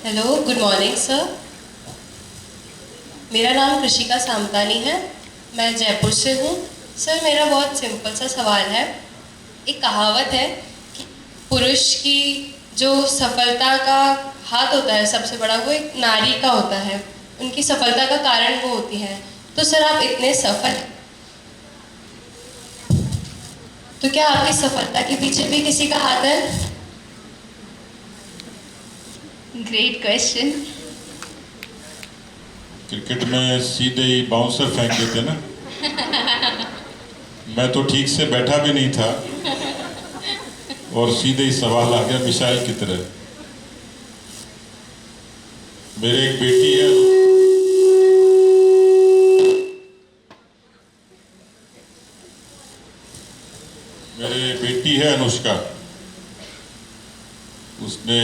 Hello, good morning sir. मेरा नाम कृषिका सामतानी है। मैं जयपुर से हूँ। सर, मेरा बहुत सिंपल सा सवाल है। एक कहावत है कि पुरुष की जो सफलता का हाथ होता है सबसे बड़ा, वो एक नारी का होता है। उनकी सफलता का कारण वो होती है। तो सर, आप इतने सफल, तो क्या आपकी सफलता के पीछे भी किसी का हाथ है? Great question. क्रिकेट में सीधे ही बाउंसर फेंक देते ना। मैं तो ठीक से बैठा भी नहीं था और सीधे ही सवाल आ गया मिसाइल की तरह। मेरे एक बेटी है, मेरे बेटी है अनुष्का। उसने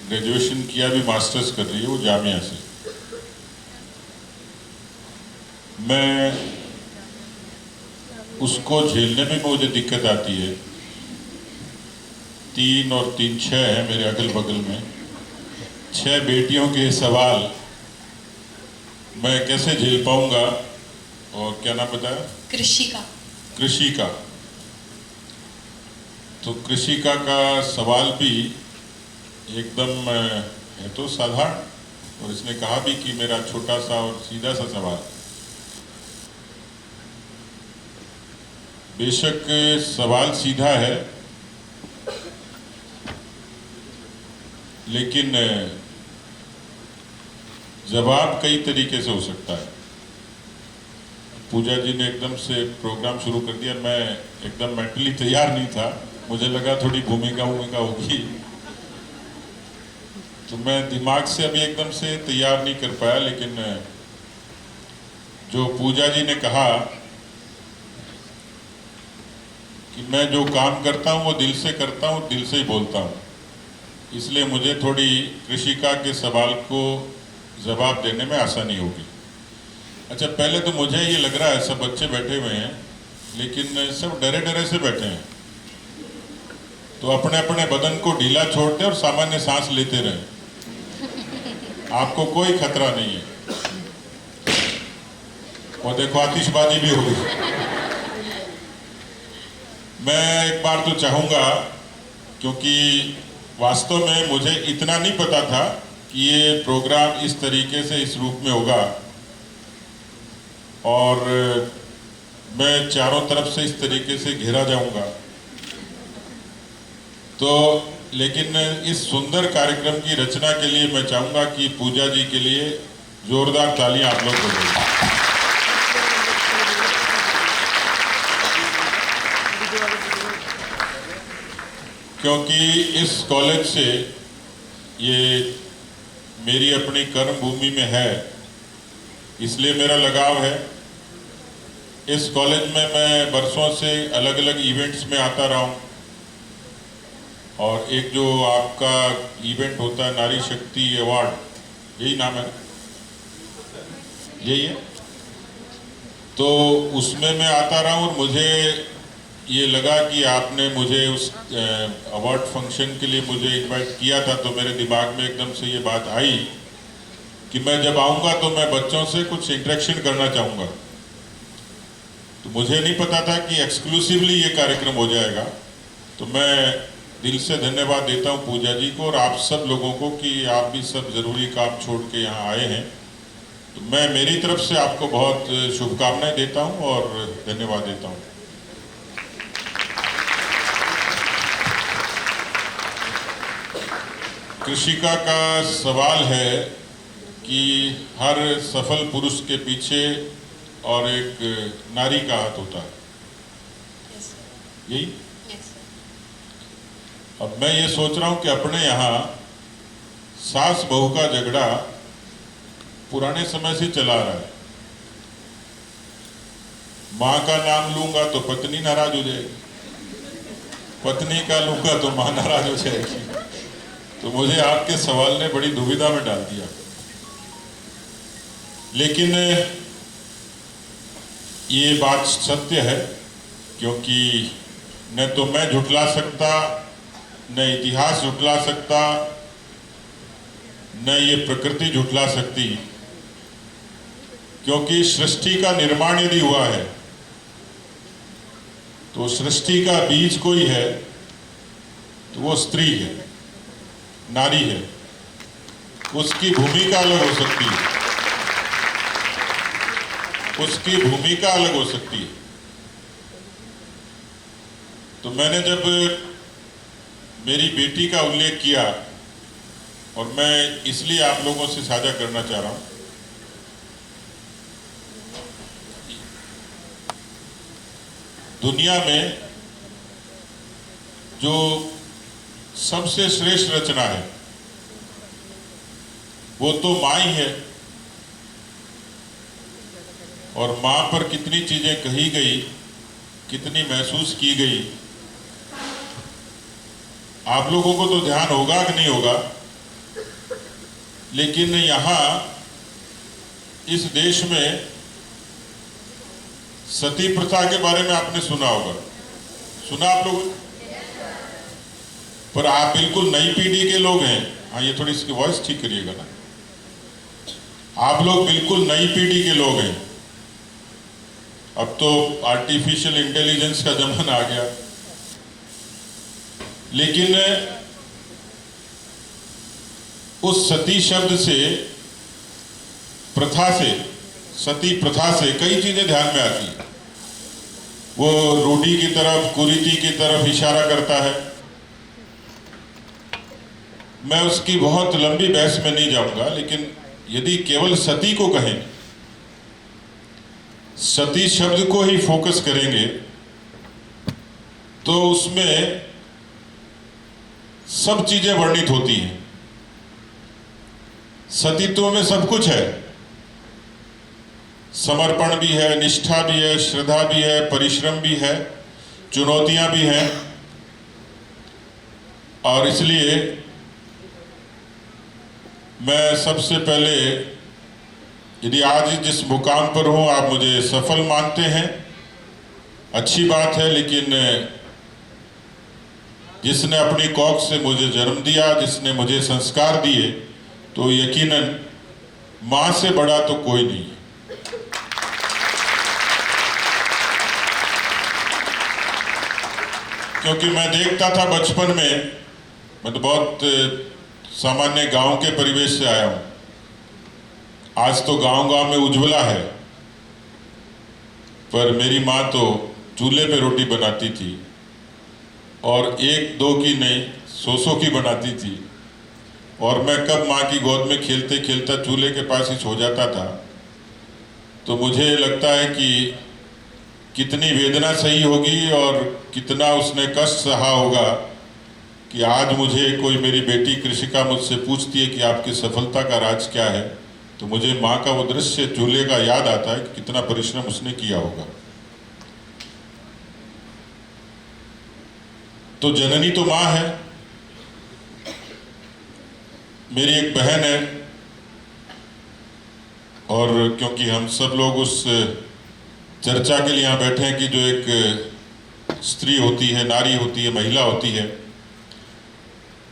ग्रेजुएशन किया, भी मास्टर्स कर रही है वो जामिया से। मैं उसको झेलने में मुझे दिक्कत आती है। 3 और 3 6 है मेरे अगल बगल में। 6 बेटियों के सवाल मैं कैसे झेल पाऊंगा। और क्या नाम बताया? कृषिका। कृषिका। तो कृषिका का सवाल भी एकदम है तो साधारण, और इसने कहा भी कि मेरा छोटा सा और सीधा सा सवाल। बेशक सवाल सीधा है, लेकिन जवाब कई तरीके से हो सकता है। पूजा जी ने एकदम से प्रोग्राम शुरू कर दिया। मैं एकदम मेंटली तैयार नहीं था। मुझे लगा थोड़ी भूमिका होगी, तो मैं दिमाग से अभी एकदम से तैयार नहीं कर पाया। लेकिन जो पूजा जी ने कहा कि मैं जो काम करता हूँ वो दिल से करता हूँ, दिल से ही बोलता हूँ, इसलिए मुझे थोड़ी कृषिका के सवाल को जवाब देने में आसानी होगी। अच्छा, पहले तो मुझे ये लग रहा है सब बच्चे बैठे हुए हैं, लेकिन सब डरे डरे से बैठे हैं। तो अपने अपने बदन को ढीला छोड़ दें और सामान्य सांस लेते रहें। आपको कोई खतरा नहीं है। और देखो, आतिशबाजी भी होगी। मैं एक बार तो चाहूँगा, क्योंकि वास्तव में मुझे इतना नहीं पता था कि ये प्रोग्राम इस तरीके से इस रूप में होगा, और मैं चारों तरफ से इस तरीके से घेरा जाऊंगा। तो लेकिन इस सुंदर कार्यक्रम की रचना के लिए मैं चाहूंगा कि पूजा जी के लिए जोरदार तालियां आप लोग बजाइए। क्योंकि इस कॉलेज से, ये मेरी अपनी कर्म भूमि में है, इसलिए मेरा लगाव है। इस कॉलेज में मैं बरसों से अलग अलग इवेंट्स में आता रहा हूँ। और एक जो आपका इवेंट होता है नारी शक्ति अवार्ड, यही नाम है, यही है, तो उसमें मैं आता रहा हूँ। और मुझे ये लगा कि आपने मुझे उस अवार्ड फंक्शन के लिए मुझे इनवाइट किया था, तो मेरे दिमाग में एकदम से ये बात आई कि मैं जब आऊँगा तो मैं बच्चों से कुछ इंटरेक्शन करना चाहूँगा। तो मुझे नहीं पता था कि एक्सक्लूसिवली ये कार्यक्रम हो जाएगा। तो मैं दिल से धन्यवाद देता हूँ पूजा जी को और आप सब लोगों को कि आप भी सब ज़रूरी काम छोड़ के यहाँ आए हैं। तो मैं मेरी तरफ से आपको बहुत शुभकामनाएं देता हूँ और धन्यवाद देता हूँ। कृषिका का सवाल है कि हर सफल पुरुष के पीछे और एक नारी का हाथ होता है, यही। अब मैं ये सोच रहा हूँ कि अपने यहाँ सास बहू का झगड़ा पुराने समय से चला रहा है। माँ का नाम लूंगा तो पत्नी नाराज हो जाएगी, पत्नी का लूंगा तो माँ नाराज हो जाएगी। तो मुझे आपके सवाल ने बड़ी दुविधा में डाल दिया। लेकिन ये बात सत्य है, क्योंकि न तो मैं झुठला सकता, न इतिहास झुठला सकता, न ये प्रकृति झुठला सकती, क्योंकि सृष्टि का निर्माण यदि हुआ है तो सृष्टि का बीज कोई है तो वो स्त्री है, नारी है। उसकी भूमिका अलग हो सकती है, उसकी भूमिका अलग हो सकती है। तो मैंने जब मेरी बेटी का उल्लेख किया, और मैं इसलिए आप लोगों से साझा करना चाह रहा हूं, दुनिया में जो सबसे श्रेष्ठ रचना है वो तो माँ ही है। और माँ पर कितनी चीजें कही गई, कितनी महसूस की गई, आप लोगों को तो ध्यान होगा कि नहीं होगा, लेकिन यहाँ इस देश में सती प्रथा के बारे में आपने सुना होगा, सुना आप लोगों ने? पर आप बिल्कुल नई पीढ़ी के लोग हैं। हाँ, ये थोड़ी इसकी वॉइस ठीक करिएगा ना। आप लोग बिल्कुल नई पीढ़ी के लोग हैं। अब तो आर्टिफिशियल इंटेलिजेंस का जमाना आ गया, लेकिन उस सती शब्द से, प्रथा से, सती प्रथा से कई चीजें ध्यान में आती है। वो रूढ़ी की तरफ, कुरीति की तरफ इशारा करता है। मैं उसकी बहुत लंबी बहस में नहीं जाऊंगा, लेकिन यदि केवल सती को कहें, सती शब्द को ही फोकस करेंगे, तो उसमें सब चीजें वर्णित होती हैं। सतीत्व में सब कुछ है, समर्पण भी है, निष्ठा भी है, श्रद्धा भी है, परिश्रम भी है, चुनौतियां भी हैं। और इसलिए मैं सबसे पहले, यदि आज जिस मुकाम पर हूं आप मुझे सफल मानते हैं, अच्छी बात है, लेकिन जिसने अपनी कोख से मुझे जन्म दिया, जिसने मुझे संस्कार दिए, तो यकीनन मां से बड़ा तो कोई नहीं है। क्योंकि मैं देखता था बचपन में, मैं तो बहुत सामान्य गांव के परिवेश से आया हूं। आज तो गांव-गांव में उज्ज्वला है, पर मेरी मां तो चूल्हे पे रोटी बनाती थी, और एक दो की नहीं, 100 की बनाती थी। और मैं कब मां की गोद में खेलते खेलता चूल्हे के पास ही सो जाता था, तो मुझे लगता है कि कितनी वेदना सही होगी और कितना उसने कष्ट सहा होगा कि आज मुझे कोई, मेरी बेटी कृषिका मुझसे पूछती है कि आपकी सफलता का राज क्या है, तो मुझे माँ का वो दृश्य चूल्हे का याद आता है कि कितना परिश्रम उसने किया होगा। तो जननी तो माँ है। मेरी एक बहन है, और क्योंकि हम सब लोग उस चर्चा के लिए यहाँ बैठे हैं कि जो एक स्त्री होती है, नारी होती है, महिला होती है,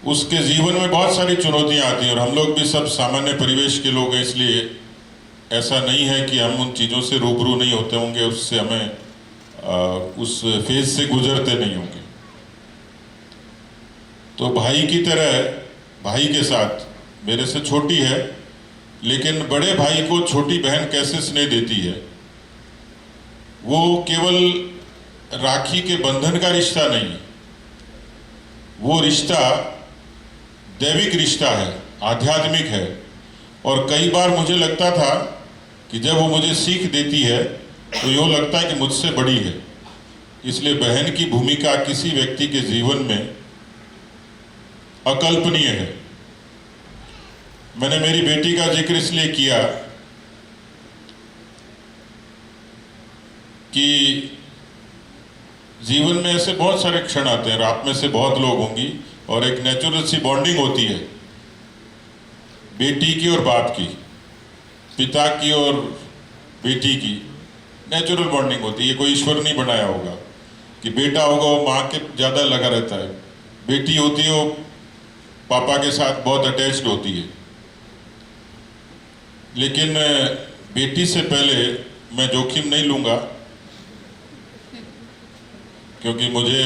उसके जीवन में बहुत सारी चुनौतियां आती हैं। और हम लोग भी सब सामान्य परिवेश के लोग हैं, इसलिए ऐसा नहीं है कि हम उन चीज़ों से रूबरू नहीं होते होंगे, उससे हमें उस फेज से गुजरते नहीं होंगे। तो भाई की तरह, भाई के साथ, मेरे से छोटी है, लेकिन बड़े भाई को छोटी बहन कैसे स्नेह देती है, वो केवल राखी के बंधन का रिश्ता नहीं, वो रिश्ता दैविक रिश्ता है, आध्यात्मिक है। और कई बार मुझे लगता था कि जब वो मुझे सीख देती है तो यूँ लगता है कि मुझसे बड़ी है। इसलिए बहन की भूमिका किसी व्यक्ति के जीवन में अकल्पनीय है। मैंने मेरी बेटी का जिक्र इसलिए किया कि जीवन में ऐसे बहुत सारे क्षण आते हैं, और आप में से बहुत लोग होंगी, और एक नेचुरल सी बॉन्डिंग होती है बेटी की और बाप की, पिता की और बेटी की नेचुरल बॉन्डिंग होती है। ये कोई ईश्वर नहीं बनाया होगा कि बेटा होगा वो माँ के ज़्यादा लगा रहता है, बेटी होती है वो पापा के साथ बहुत अटैच्ड होती है। लेकिन बेटी से पहले मैं जोखिम नहीं लूंगा, क्योंकि मुझे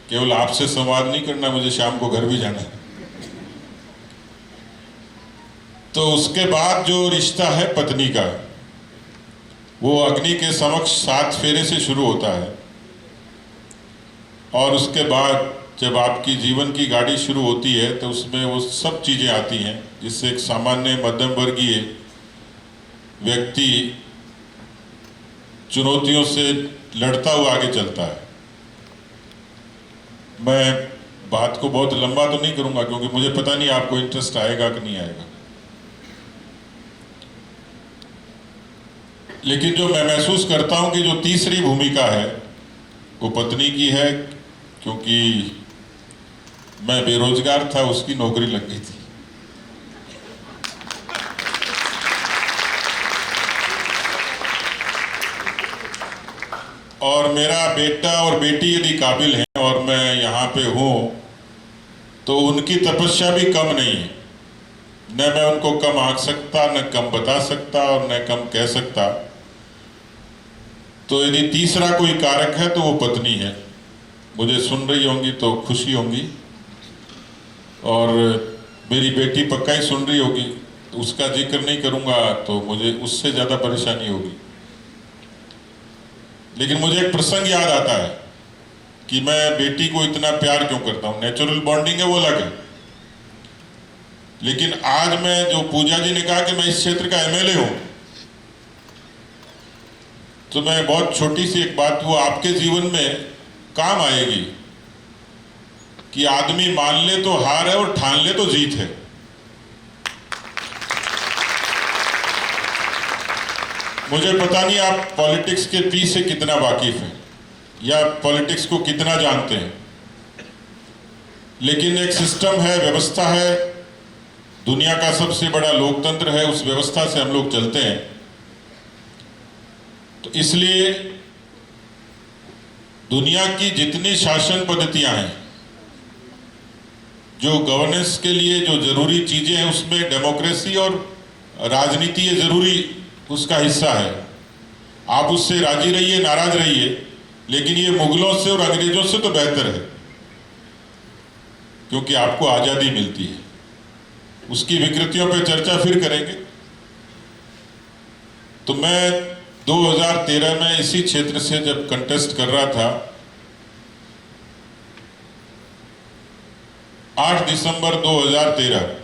केवल आपसे संवाद नहीं करना, मुझे शाम को घर भी जाना है। तो उसके बाद जो रिश्ता है पत्नी का, वो अग्नि के समक्ष 7 फेरे से शुरू होता है, और उसके बाद जब आपकी जीवन की गाड़ी शुरू होती है तो उसमें वो सब चीज़ें आती हैं जिससे एक सामान्य मध्यम वर्गीय व्यक्ति चुनौतियों से लड़ता हुआ आगे चलता है। मैं बात को बहुत लंबा तो नहीं करूंगा, क्योंकि मुझे पता नहीं आपको इंटरेस्ट आएगा कि नहीं आएगा, लेकिन जो मैं महसूस करता हूं कि जो तीसरी भूमिका है वो पत्नी की है, क्योंकि मैं बेरोजगार था, उसकी नौकरी लग गई थी। और मेरा बेटा और बेटी यदि काबिल हैं और मैं यहाँ पे हूँ, तो उनकी तपस्या भी कम नहीं है। न मैं उनको कम आंक सकता, न कम बता सकता और न कम कह सकता। तो यदि तीसरा कोई कारक है तो वो पत्नी है। मुझे सुन रही होंगी तो खुशी होंगी, और मेरी बेटी पक्का ही सुन रही होगी, तो उसका जिक्र नहीं करूंगा तो मुझे उससे ज़्यादा परेशानी होगी। लेकिन मुझे एक प्रसंग याद आता है कि मैं बेटी को इतना प्यार क्यों करता हूँ। नेचुरल बॉन्डिंग है वो अलग है, लेकिन आज मैं जो पूजा जी ने कहा कि मैं इस क्षेत्र का एमएलए हूं, तो मैं बहुत छोटी सी एक बात वो आपके जीवन में काम आएगी कि आदमी मान ले तो हार है और ठान ले तो जीत है। मुझे पता नहीं आप पॉलिटिक्स के पी से कितना वाकिफ हैं या पॉलिटिक्स को कितना जानते हैं, लेकिन एक सिस्टम है, व्यवस्था है, दुनिया का सबसे बड़ा लोकतंत्र है, उस व्यवस्था से हम लोग चलते हैं। तो इसलिए दुनिया की जितनी शासन पद्धतियां हैं, जो गवर्नेंस के लिए जो जरूरी चीजें हैं, उसमें डेमोक्रेसी और राजनीति ये जरूरी उसका हिस्सा है। आप उससे राजी रहिए, नाराज रहिए, लेकिन ये मुगलों से और अंग्रेजों से तो बेहतर है, क्योंकि आपको आजादी मिलती है। उसकी विकृतियों पर चर्चा फिर करेंगे। तो मैं 2013 में इसी क्षेत्र से जब कंटेस्ट कर रहा था, 8 दिसंबर 2013,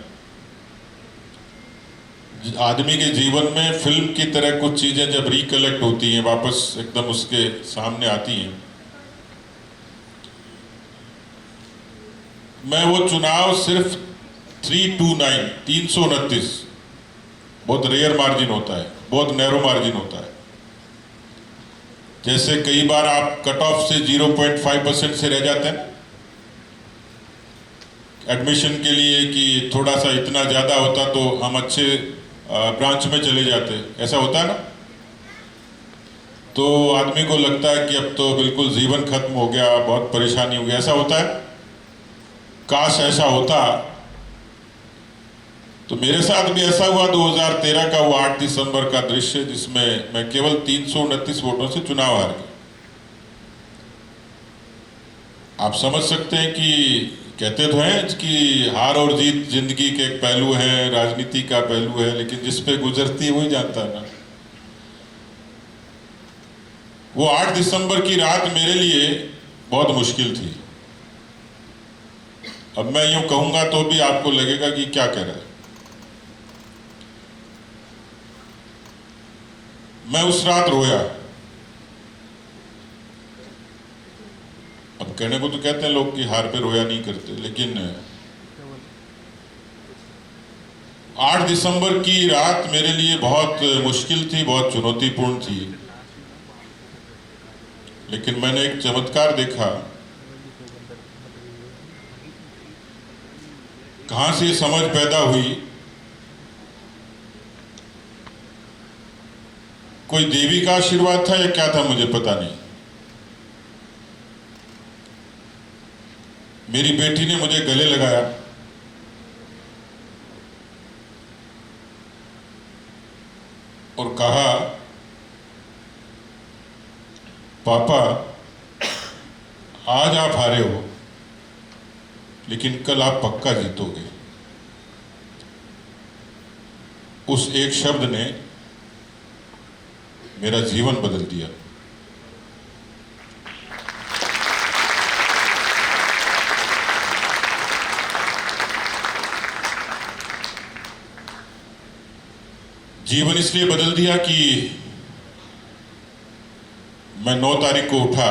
आदमी के जीवन में फिल्म की तरह कुछ चीजें जब रिकलेक्ट होती हैं, वापस एकदम उसके सामने आती हैं। मैं वो चुनाव सिर्फ 329 बहुत रेयर मार्जिन होता है, बहुत नैरो मार्जिन होता है। जैसे कई बार आप कट ऑफ से 0.5% से रह जाते हैं एडमिशन के लिए, कि थोड़ा सा इतना ज्यादा होता तो हम अच्छे ब्रांच में चले जाते, ऐसा होता है ना। तो आदमी को लगता है कि अब तो बिल्कुल जीवन खत्म हो गया, बहुत परेशानी हो गई, ऐसा होता है। काश ऐसा होता। तो मेरे साथ भी ऐसा हुआ 2013 का वो 8 दिसंबर का दृश्य, जिसमें मैं केवल 329 वोटों से चुनाव हार गया। आप समझ सकते हैं कि कहते तो हैं कि हार और जीत जिंदगी के एक पहलू है, राजनीति का पहलू है, लेकिन जिस पे गुजरती है वही जानता है ना। वो 8 दिसंबर की रात मेरे लिए बहुत मुश्किल थी। अब मैं यूं कहूंगा तो भी आपको लगेगा कि क्या कह रहा है। मैं उस रात रोया। अब कहने को तो कहते हैं लोग कि हार पे रोया नहीं करते, लेकिन 8 दिसंबर की रात मेरे लिए बहुत मुश्किल थी, बहुत चुनौतीपूर्ण थी। लेकिन मैंने एक चमत्कार देखा। कहां से समझ पैदा हुई, कोई देवी का आशीर्वाद था या क्या था मुझे पता नहीं। मेरी बेटी ने मुझे गले लगाया और कहा, पापा आज आप हारे हो लेकिन कल आप पक्का जीतोगे। उस एक शब्द ने मेरा जीवन बदल दिया। जीवन इसलिए बदल दिया कि मैं 9 तारीख को उठा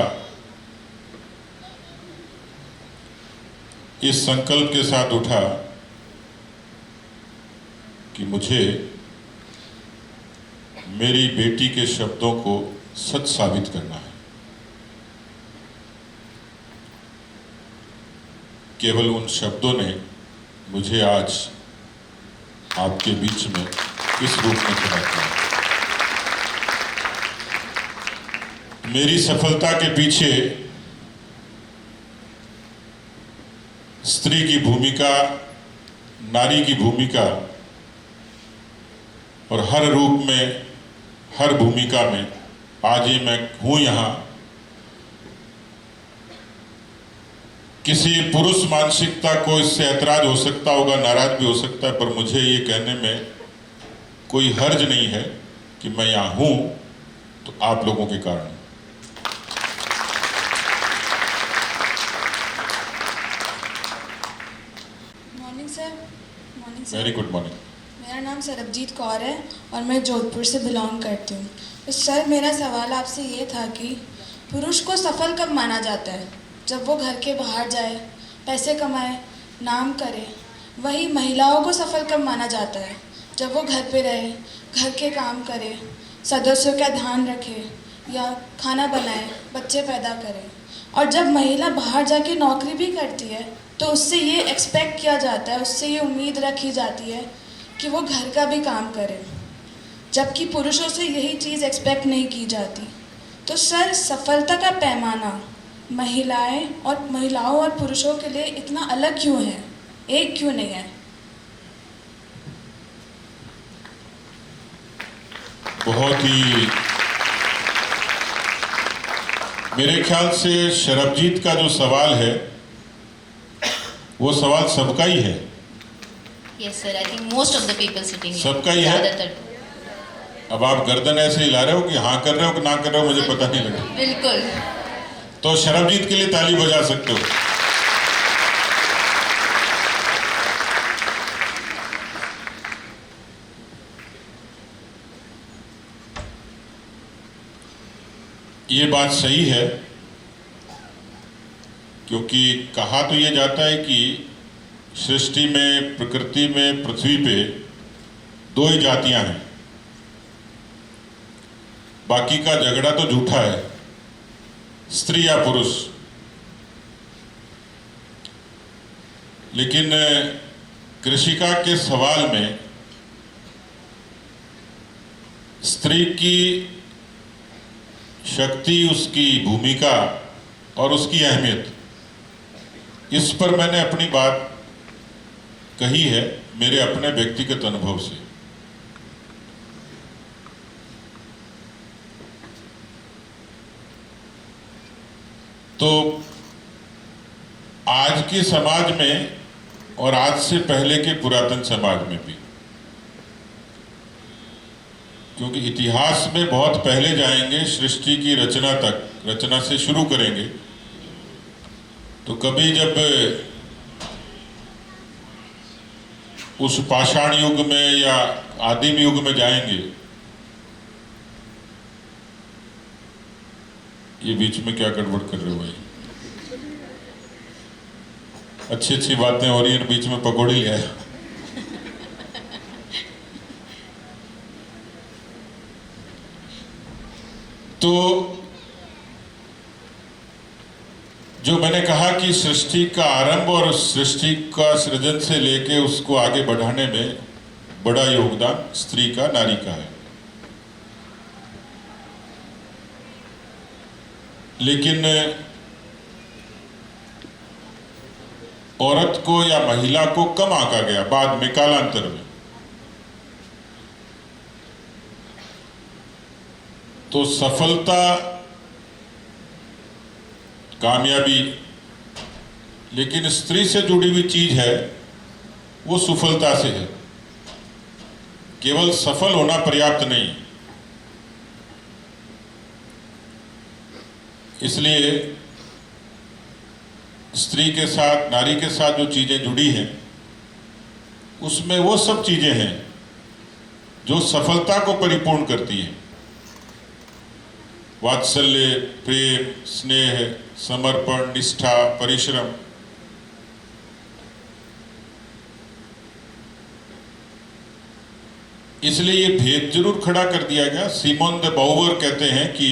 इस संकल्प के साथ उठा कि मुझे मेरी बेटी के शब्दों को सच साबित करना है। केवल उन शब्दों ने मुझे आज आपके बीच में इस रूप में खड़ा किया। मेरी सफलता के पीछे स्त्री की भूमिका, नारी की भूमिका और हर रूप में, हर भूमिका में आज ये मैं हूं यहां। किसी पुरुष मानसिकता को इससे ऐतराज हो सकता होगा, नाराज भी हो सकता है, पर मुझे ये कहने में कोई हर्ज नहीं है कि मैं यहां हूं तो आप लोगों के कारण। Morning sir. Morning sir. Very good morning. मेरा नाम सरबजीत कौर है और मैं जोधपुर से बिलोंग करती हूँ। तो सर मेरा सवाल आपसे ये था कि पुरुष को सफल कब माना जाता है? जब वो घर के बाहर जाए, पैसे कमाए, नाम करे। वही महिलाओं को सफल कब माना जाता है? जब वो घर पे रहे, घर के काम करे, सदस्यों का ध्यान रखे या खाना बनाए, बच्चे पैदा करे। और जब महिला बाहर जाके नौकरी भी करती है तो उससे ये एक्सपेक्ट किया जाता है, उससे ये उम्मीद रखी जाती है कि वो घर का भी काम करे, जबकि पुरुषों से यही चीज़ एक्सपेक्ट नहीं की जाती। तो सर सफलता का पैमाना महिलाओं और पुरुषों के लिए इतना अलग क्यों है? एक क्यों नहीं है? बहुत ही मेरे ख्याल से शरबजीत का जो सवाल है वो सवाल सबका ही है। Yes, sir. I think most of the people sitting here. सबका ही है। ज़्यादातर। अब आप गर्दन ऐसे हिला रहे हो कि हाँ कर रहे हो कि ना कर रहे हो, मुझे पता नहीं लगा। बिल्कुल। तो शरबजीत के लिए ताली बजा सकते हो। ये बात सही है, क्योंकि कहा तो ये जाता है कि सृष्टि में, प्रकृति में, पृथ्वी पे 2 ही जातियां हैं, बाकी का झगड़ा तो झूठा है, स्त्री या पुरुष। लेकिन कृषिका के सवाल में स्त्री की शक्ति, उसकी भूमिका और उसकी अहमियत, इस पर मैंने अपनी बात कही है मेरे अपने व्यक्तिगत अनुभव से। तो आज के समाज में और आज से पहले के पुरातन समाज में भी, क्योंकि इतिहास में बहुत पहले जाएंगे, सृष्टि की रचना तक, रचना से शुरू करेंगे, तो कभी जब उस पाषाण युग में या आदिम युग में जाएंगे, ये बीच में क्या गड़बड़ कर रहे हो भाई? अच्छी अच्छी बातें हो रही है, बीच में पकौड़ी ले आया। तो जो मैंने कहा कि सृष्टि का आरंभ और सृष्टि का सृजन से लेके उसको आगे बढ़ाने में बड़ा योगदान स्त्री का, नारी का है। लेकिन औरत को या महिला को कम आंका गया बाद में, कालांतर में। तो सफलता, कामयाबी, लेकिन स्त्री से जुड़ी हुई चीज है वो सुफलता से है। केवल सफल होना पर्याप्त नहीं। इसलिए स्त्री के साथ, नारी के साथ जो चीजें जुड़ी हैं उसमें वो सब चीजें हैं जो सफलता को परिपूर्ण करती हैं। वात्सल्य, प्रेम, स्नेह, समर्पण, निष्ठा, परिश्रम। इसलिए ये भेद जरूर खड़ा कर दिया गया। सिमोन दे बाउवर कहते हैं कि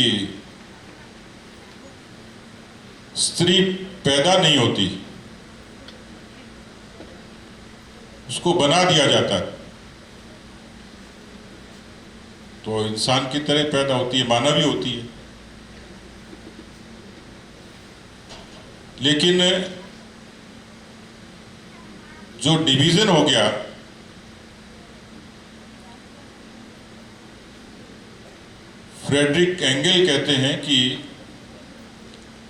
स्त्री पैदा नहीं होती, उसको बना दिया जाता है। तो इंसान की तरह पैदा होती है, मानव ही होती है। लेकिन जो डिवीजन हो गया, फ्रेडरिक एंगल कहते हैं कि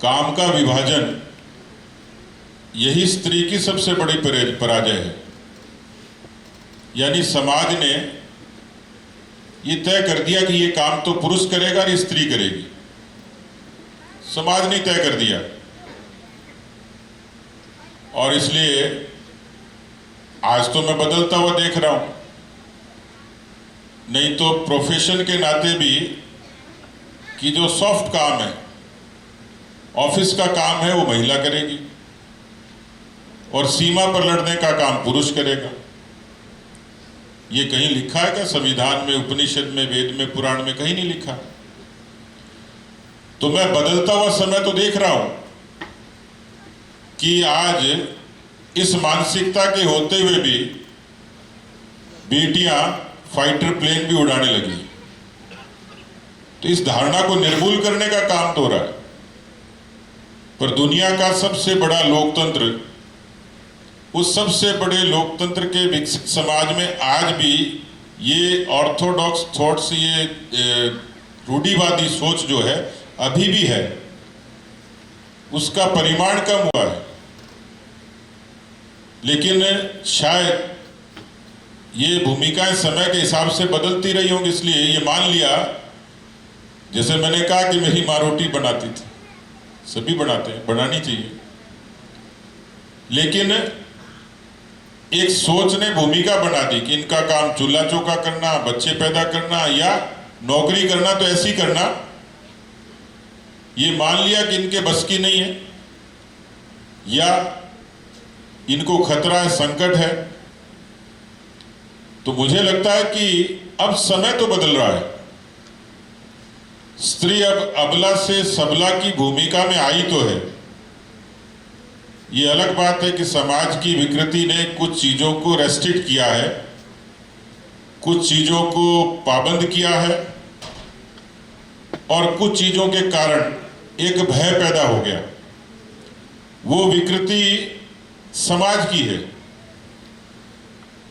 काम का विभाजन यही स्त्री की सबसे बड़ी पराजय है। यानी समाज ने ये तय कर दिया कि ये काम तो पुरुष करेगा और स्त्री करेगी। समाज ने तय कर दिया, और इसलिए आज तो मैं बदलता हुआ देख रहा हूं। नहीं तो प्रोफेशन के नाते भी कि जो सॉफ्ट काम है, ऑफिस का काम है, वो महिला करेगी, और सीमा पर लड़ने का काम पुरुष करेगा। ये कहीं लिखा है क्या? संविधान में, उपनिषद में, वेद में, पुराण में कहीं नहीं लिखा। तो मैं बदलता हुआ समय तो देख रहा हूं कि आज इस मानसिकता के होते हुए भी बेटियां फाइटर प्लेन भी उड़ाने लगी। तो इस धारणा को निर्मूल करने का काम तो हो रहा है। पर दुनिया का सबसे बड़ा लोकतंत्र, उस सबसे बड़े लोकतंत्र के विकसित समाज में आज भी ये ऑर्थोडॉक्स थॉट्स, ये रूढ़िवादी सोच जो है अभी भी है। उसका परिमाण कम हुआ है, लेकिन शायद ये भूमिकाएं समय के हिसाब से बदलती रही होंगी। इसलिए ये मान लिया, जैसे मैंने कहा कि मेरी माँ रोटी बनाती थी, सभी बनाते हैं, बनानी चाहिए, लेकिन एक सोच ने भूमिका बना दी कि इनका काम चूल्हा चौका करना, बच्चे पैदा करना या नौकरी करना तो ऐसी करना। ये मान लिया कि इनके बस की नहीं है, या इनको खतरा है, संकट है। तो मुझे लगता है कि अब समय तो बदल रहा है। स्त्री अब अबला से सबला की भूमिका में आई तो है। ये अलग बात है कि समाज की विकृति ने कुछ चीजों को रेस्ट्रिक्ट किया है, कुछ चीजों को पाबंद किया है, और कुछ चीजों के कारण एक भय पैदा हो गया। वो विकृति समाज की है,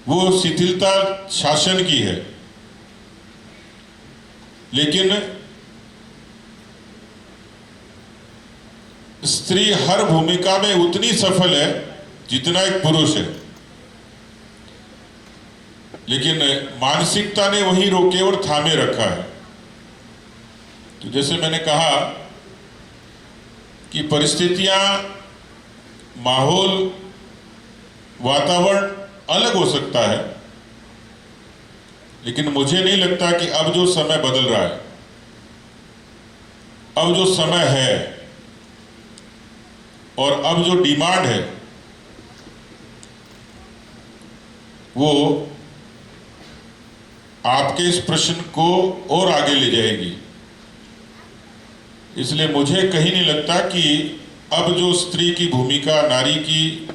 वो शिथिलता शासन की है। लेकिन स्त्री हर भूमिका में उतनी सफल है जितना एक पुरुष है। लेकिन मानसिकता ने वही रोके और थामे रखा है। तो जैसे मैंने कहा कि परिस्थितियां, माहौल, वातावरण अलग हो सकता है, लेकिन मुझे नहीं लगता कि अब जो समय बदल रहा है, अब जो समय है और अब जो डिमांड है, वो आपके इस प्रश्न को और आगे ले जाएगी। इसलिए मुझे कहीं नहीं लगता कि अब जो स्त्री की भूमिका, नारी की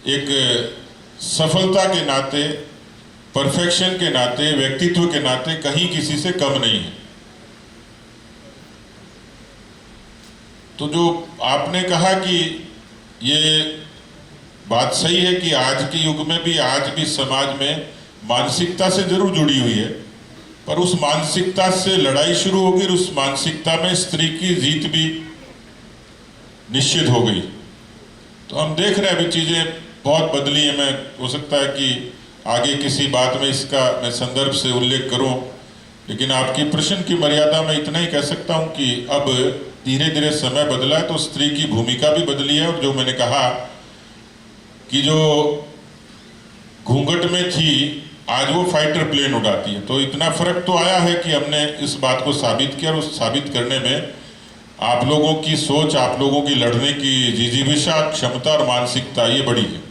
एक सफलता के नाते, परफेक्शन के नाते, व्यक्तित्व के नाते कहीं किसी से कम नहीं है। तो जो आपने कहा कि ये बात सही है कि आज के युग में भी, आज भी समाज में मानसिकता से जरूर जुड़ी हुई है। पर उस मानसिकता से लड़ाई शुरू होगी, उस मानसिकता में स्त्री की जीत भी निश्चित हो गई। तो हम देख रहे हैं अभी चीजें बहुत बदली है। मैं हो सकता है कि आगे किसी बात में इसका मैं संदर्भ से उल्लेख करूं, लेकिन आपकी प्रश्न की मर्यादा में इतना ही कह सकता हूं कि अब धीरे धीरे समय बदला है तो स्त्री की भूमिका भी बदली है। और जो मैंने कहा कि जो घूंघट में थी आज वो फाइटर प्लेन उड़ाती है, तो इतना फर्क तो आया है कि हमने इस बात को साबित किया। और उस साबित करने में आप लोगों की सोच, आप लोगों की लड़ने की जिजीविशा, क्षमता और मानसिकता ये बड़ी है।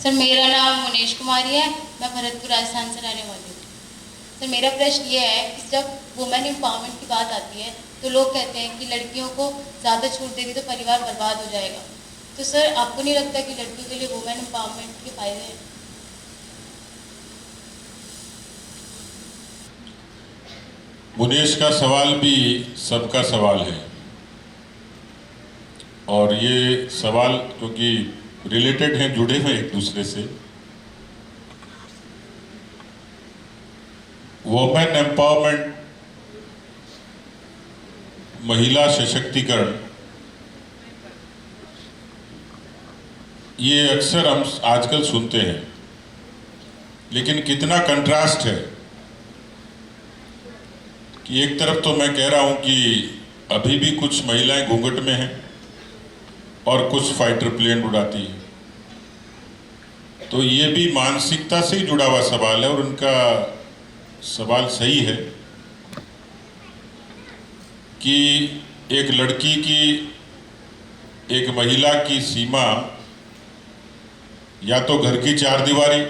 सर मेरा नाम मुनेश कुमारी है, मैं भरतपुर राजस्थान से रहने वाली हूँ। सर मेरा प्रश्न ये है कि जब वुमेन एम्पावरमेंट की बात आती है तो लोग कहते हैं कि लड़कियों को ज़्यादा छूट देगी तो परिवार बर्बाद हो जाएगा। तो सर आपको नहीं लगता कि लड़कियों के लिए वुमेन एम्पावरमेंट के फायदे हैं? मुनेश का सवाल भी सबका सवाल है, और ये सवाल क्योंकि रिलेटेड हैं, जुड़े हुए एक दूसरे से। वुमेन एम्पावरमेंट, महिला सशक्तिकरण, ये अक्सर हम आजकल सुनते हैं, लेकिन कितना कंट्रास्ट है कि एक तरफ तो मैं कह रहा हूं कि अभी भी कुछ महिलाएं घूंघट में हैं और कुछ फाइटर प्लेन उड़ाती हैं। तो ये भी मानसिकता से ही जुड़ा हुआ सवाल है, और उनका सवाल सही है कि एक लड़की की, एक महिला की सीमा या तो घर की चार दीवारी,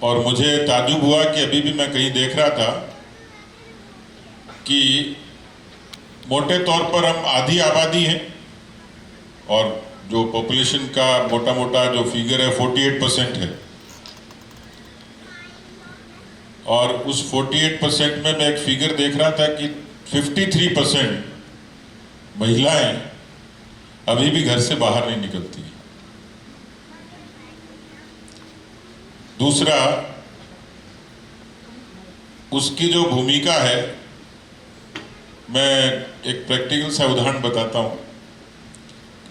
और मुझे ताज्जुब हुआ कि अभी भी मैं कहीं देख रहा था कि मोटे तौर पर हम आधी आबादी हैं, और जो पॉपुलेशन का मोटा मोटा जो फिगर है 48% है, और उस 48% में मैं एक फिगर देख रहा था कि 53% महिलाएं अभी भी घर से बाहर नहीं निकलती। दूसरा, उसकी जो भूमिका है, मैं एक प्रैक्टिकल सा उदाहरण बताता हूँ।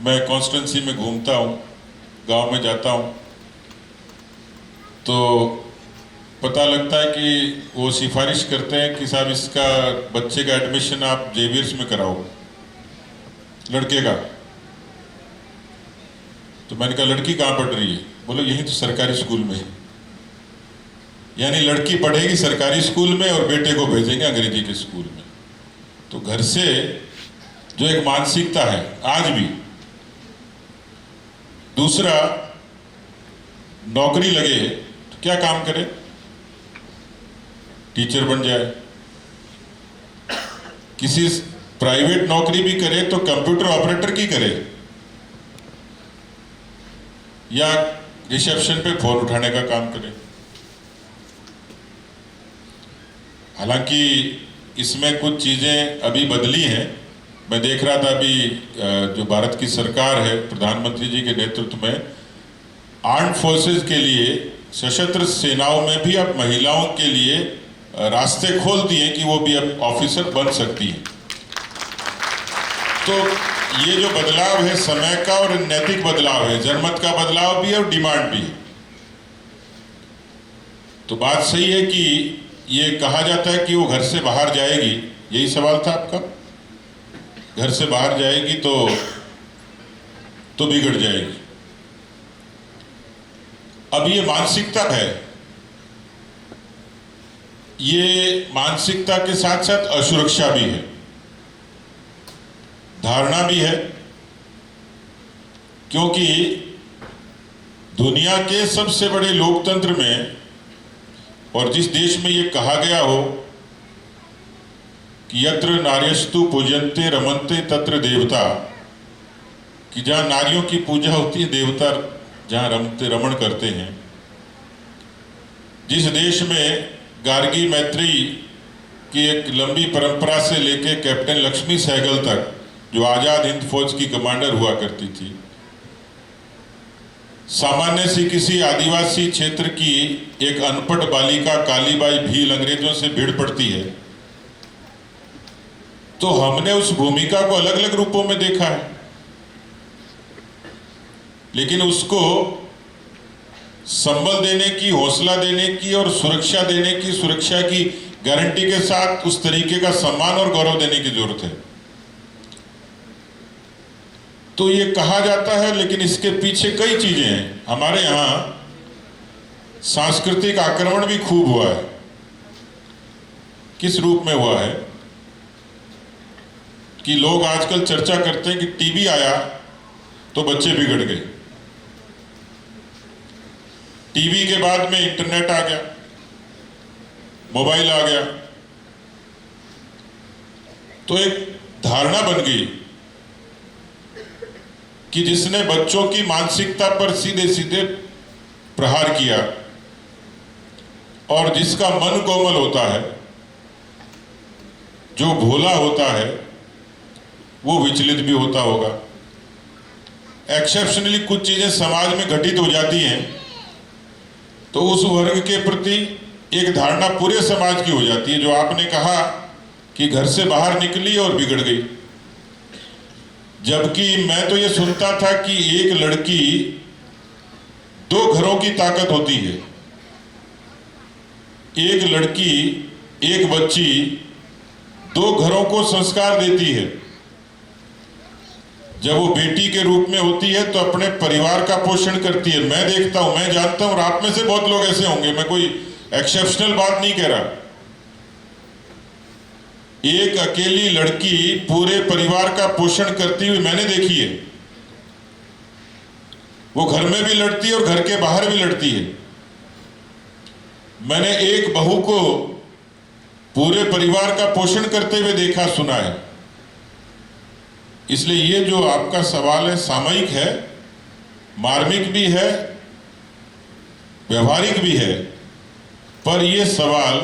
मैं कॉन्स्टिट्यूंसी में घूमता हूँ, गांव में जाता हूँ, तो पता लगता है कि वो सिफारिश करते हैं कि साहब इसका बच्चे का एडमिशन आप जेवियर्स में कराओ, लड़के का। तो मैंने कहा लड़की कहाँ पढ़ रही है? बोलो यही तो सरकारी स्कूल में है। यानी लड़की पढ़ेगी सरकारी स्कूल में और बेटे को भेजेंगे अंग्रेजी के स्कूल में। तो घर से जो एक मानसिकता है आज भी। दूसरा, नौकरी लगे तो क्या काम करे? टीचर बन जाए, किसी प्राइवेट नौकरी भी करे तो कंप्यूटर ऑपरेटर की करे, या रिसेप्शन पे फोन उठाने का काम करे। हालांकि इसमें कुछ चीजें अभी बदली हैं। मैं देख रहा था अभी जो भारत की सरकार है प्रधानमंत्री जी के नेतृत्व में, आर्म्ड फोर्सेस के लिए, सशस्त्र सेनाओं में भी अब महिलाओं के लिए रास्ते खोल दिए कि वो भी अब ऑफिसर बन सकती हैं। तो ये जो बदलाव है समय का, और नैतिक बदलाव है, जनमत का बदलाव भी है और डिमांड भी है। तो बात सही है कि ये कहा जाता है कि वो घर से बाहर जाएगी, यही सवाल था आपका। घर से बाहर जाएगी तो बिगड़ जाएगी। अब ये मानसिकता है, ये मानसिकता के साथ साथ असुरक्षा भी है, धारणा भी है। क्योंकि दुनिया के सबसे बड़े लोकतंत्र में, और जिस देश में ये कहा गया हो कि यत्र नार्यस्तु पूजन्ते रमन्ते तत्र देवता, कि जहां नारियों की पूजा होती है देवता जहां रमण करते हैं, जिस देश में गार्गी मैत्रेयी की एक लंबी परंपरा से लेके कैप्टन लक्ष्मी सहगल तक, जो आजाद हिंद फौज की कमांडर हुआ करती थी, सामान्य सी किसी आदिवासी क्षेत्र की एक अनपढ़ बालिका कालीबाई भील अंग्रेजों से भिड़ पड़ती है, तो हमने उस भूमिका को अलग अलग रूपों में देखा है, लेकिन उसको संबल देने की, हौसला देने की और सुरक्षा देने की, सुरक्षा की गारंटी के साथ उस तरीके का सम्मान और गौरव देने की जरूरत है। तो ये कहा जाता है, लेकिन इसके पीछे कई चीजें हैं। हमारे यहाँ सांस्कृतिक आक्रमण भी खूब हुआ है। किस रूप में हुआ है कि लोग आजकल चर्चा करते हैं कि टीवी आया तो बच्चे बिगड़ गए, टीवी के बाद में इंटरनेट आ गया, मोबाइल आ गया, तो एक धारणा बन गई कि जिसने बच्चों की मानसिकता पर सीधे सीधे प्रहार किया और जिसका मन कोमल होता है, जो भोला होता है, वो विचलित भी होता होगा। एक्सेप्शनली कुछ चीजें समाज में घटित हो जाती हैं तो उस वर्ग के प्रति एक धारणा पूरे समाज की हो जाती है, जो आपने कहा कि घर से बाहर निकली और बिगड़ गई। जबकि मैं तो ये सुनता था कि एक लड़की 2 घरों की ताकत होती है। एक लड़की, एक बच्ची 2 घरों को संस्कार देती है। जब वो बेटी के रूप में होती है तो अपने परिवार का पोषण करती है। मैं देखता हूं, मैं जानता हूं, और आप में से बहुत लोग ऐसे होंगे, मैं कोई एक्सेप्शनल बात नहीं कह रहा। एक अकेली लड़की पूरे परिवार का पोषण करती हुई मैंने देखी है। वो घर में भी लड़ती है और घर के बाहर भी लड़ती है। मैंने एक बहू को पूरे परिवार का पोषण करते हुए देखा, सुना है। इसलिए ये जो आपका सवाल है सामयिक है, मार्मिक भी है, व्यवहारिक भी है, पर यह सवाल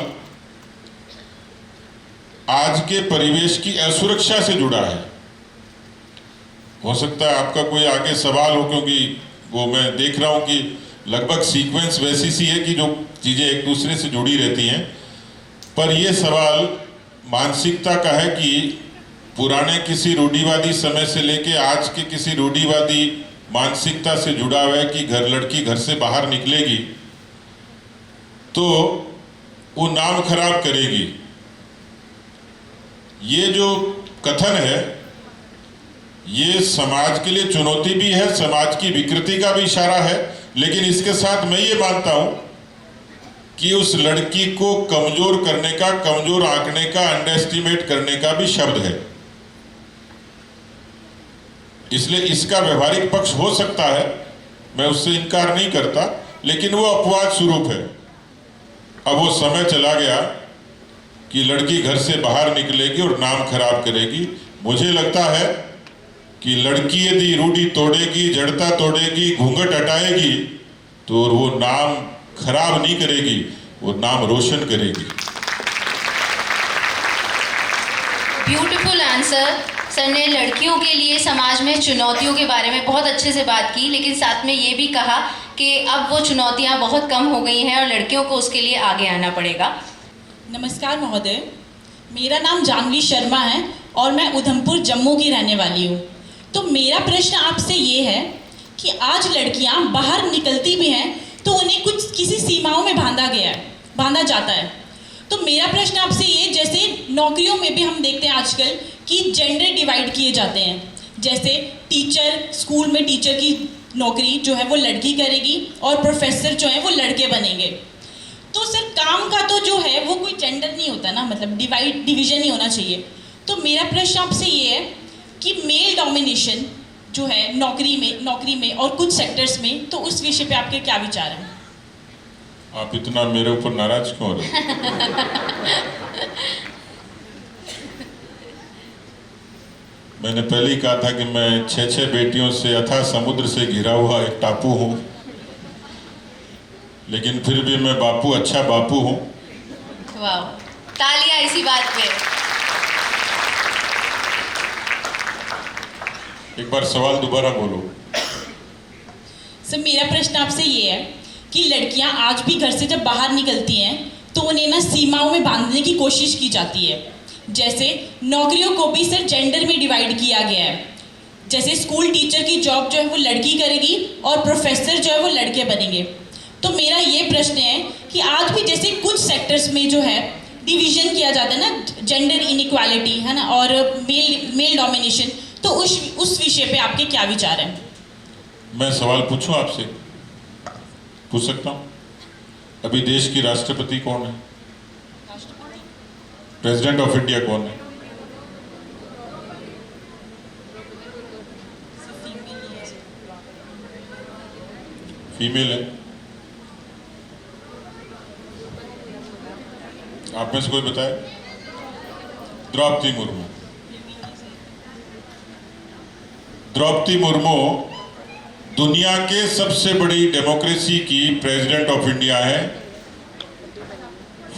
आज के परिवेश की असुरक्षा से जुड़ा है। हो सकता है आपका कोई आगे सवाल हो, क्योंकि वो मैं देख रहा हूं कि लगभग सीक्वेंस वैसी सी है कि जो चीजें एक दूसरे से जुड़ी रहती हैं। पर यह सवाल मानसिकता का है कि पुराने किसी रूढ़िवादी समय से लेके आज के किसी रूढ़िवादी मानसिकता से जुड़ा हुआ है कि लड़की घर से बाहर निकलेगी तो वो नाम खराब करेगी। ये जो कथन है ये समाज के लिए चुनौती भी है, समाज की विकृति का भी इशारा है, लेकिन इसके साथ मैं ये मानता हूं कि उस लड़की को कमजोर करने का, कमजोर आंकने का, अंडर एस्टिमेट करने का भी शब्द है। इसलिए इसका व्यवहारिक पक्ष हो सकता है, मैं उससे इनकार नहीं करता, लेकिन वो अपवाद स्वरूप है। अब वो समय चला गया कि लड़की घर से बाहर निकलेगी और नाम खराब करेगी। मुझे लगता है कि लड़की यदि रूढ़ी तोड़ेगी, जड़ता तोड़ेगी, घूंघट हटाएगी तो वो नाम खराब नहीं करेगी, वो नाम रोशन करेगी। Beautiful answer. सर ने लड़कियों के लिए समाज में चुनौतियों के बारे में बहुत अच्छे से बात की, लेकिन साथ में ये भी कहा कि अब वो चुनौतियां बहुत कम हो गई हैं और लड़कियों को उसके लिए आगे आना पड़ेगा। नमस्कार महोदय, मेरा नाम जानवी शर्मा है और मैं उधमपुर जम्मू की रहने वाली हूँ। तो मेरा प्रश्न आपसे ये है कि आज लड़कियाँ बाहर निकलती भी हैं तो उन्हें कुछ किसी सीमाओं में बांधा जाता है। तो मेरा प्रश्न आपसे ये, जैसे नौकरियों में भी हम देखते हैं आजकल कि जेंडर डिवाइड किए जाते हैं। जैसे टीचर, स्कूल में टीचर की नौकरी जो है वो लड़की करेगी और प्रोफेसर जो है वो लड़के बनेंगे। तो सर काम का तो जो है वो कोई जेंडर नहीं होता ना, मतलब डिवीजन नहीं होना चाहिए। तो मेरा प्रश्न आपसे ये है कि मेल डोमिनेशन जो है नौकरी में और कुछ सेक्टर्स में, तो उस विषय पे आपके क्या विचार हैं? आप इतना मेरे ऊपर नाराज क्यों हो रहे? मैंने पहले ही कहा था कि मैं 6 बेटियों से अथाह समुद्र से घिरा हुआ एक टापू हूं, लेकिन फिर भी मैं बापू, अच्छा बापू हूं। वाह, तालियां इसी बात पे। एक बार सवाल दोबारा बोलो। सर मेरा प्रश्न आपसे ये है कि लड़कियां आज भी घर से जब बाहर निकलती हैं तो उन्हें ना सीमाओं में बांधने की कोशिश की जाती है। जैसे नौकरियों को भी सर जेंडर में डिवाइड किया गया है। जैसे स्कूल टीचर की जॉब जो है वो लड़की करेगी और प्रोफेसर जो है वो लड़के बनेंगे। तो मेरा ये प्रश्न है कि आज भी जैसे कुछ सेक्टर्स में जो है डिवीजन किया जाता है ना, जेंडर इनइक्वालिटी है ना, और मेल डोमिनेशन, तो उस विषय पे आपके क्या विचार हैं? मैं सवाल पूछूं आपसे? पूछ सकता हूं? अभी देश की राष्ट्रपति कौन है? प्रेसिडेंट ऑफ इंडिया कौन है? फीमेल है। आप में से कोई बताए? द्रौपदी मुर्मू। द्रौपदी मुर्मू दुनिया के सबसे बड़ी डेमोक्रेसी की प्रेसिडेंट ऑफ इंडिया है,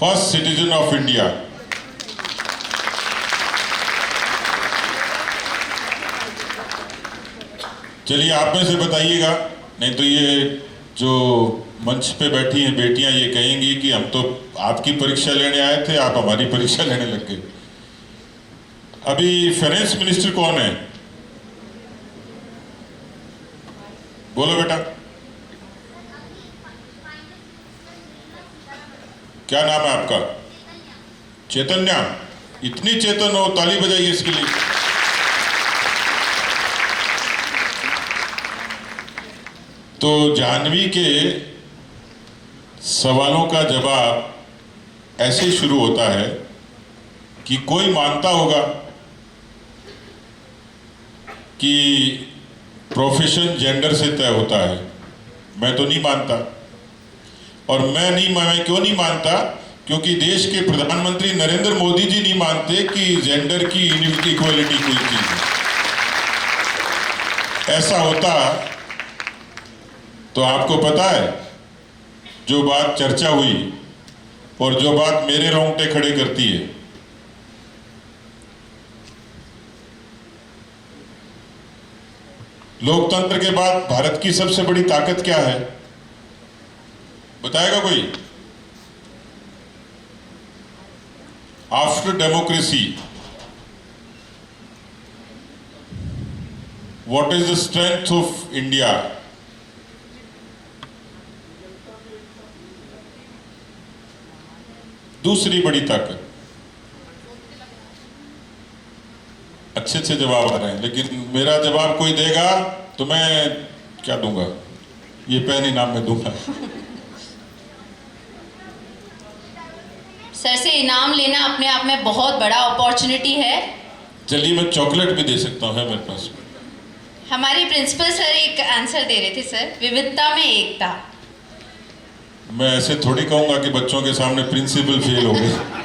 फर्स्ट सिटीजन ऑफ इंडिया। चलिए आप में से बताइएगा, नहीं तो ये जो मंच पे बैठी हैं बेटियां ये कहेंगी कि हम तो आपकी परीक्षा लेने आए थे, आप हमारी परीक्षा लेने लग गए। अभी फाइनेंस मिनिस्टर कौन है? बोलो बेटा, क्या नाम है आपका? चैतन्या। इतनी चेतन हो, ताली बजाइए इसके लिए। तो जाह्नवी के सवालों का जवाब ऐसे शुरू होता है कि कोई मानता होगा कि प्रोफेशन जेंडर से तय होता है। मैं तो नहीं मानता। और मैं क्यों नहीं मानता? क्योंकि देश के प्रधानमंत्री नरेंद्र मोदी जी नहीं मानते कि जेंडर की इक्वलिटी कोई चीज है। ऐसा होता तो आपको पता है, जो बात चर्चा हुई और जो बात मेरे रोंगटे खड़े करती है, लोकतंत्र के बाद भारत की सबसे बड़ी ताकत क्या है? बताएगा कोई? After democracy, what is the strength of India? दूसरी बड़ी ताकत। अच्छे अच्छे जवाब आ रहे हैं, लेकिन मेरा जवाब कोई देगा तो मैं क्या दूंगा? ये पेन इनाम में दूंगा। सर से इनाम लेना अपने आप में बहुत बड़ा अपॉर्चुनिटी है। चलिए मैं चॉकलेट भी दे सकता हूँ, है मेरे पास। हमारे प्रिंसिपल सर एक आंसर दे रहे थे सर, विविधता में एकता। मैं ऐसे थोड़ी कहूंगा कि बच्चों के सामने प्रिंसिपल फेल हो गए।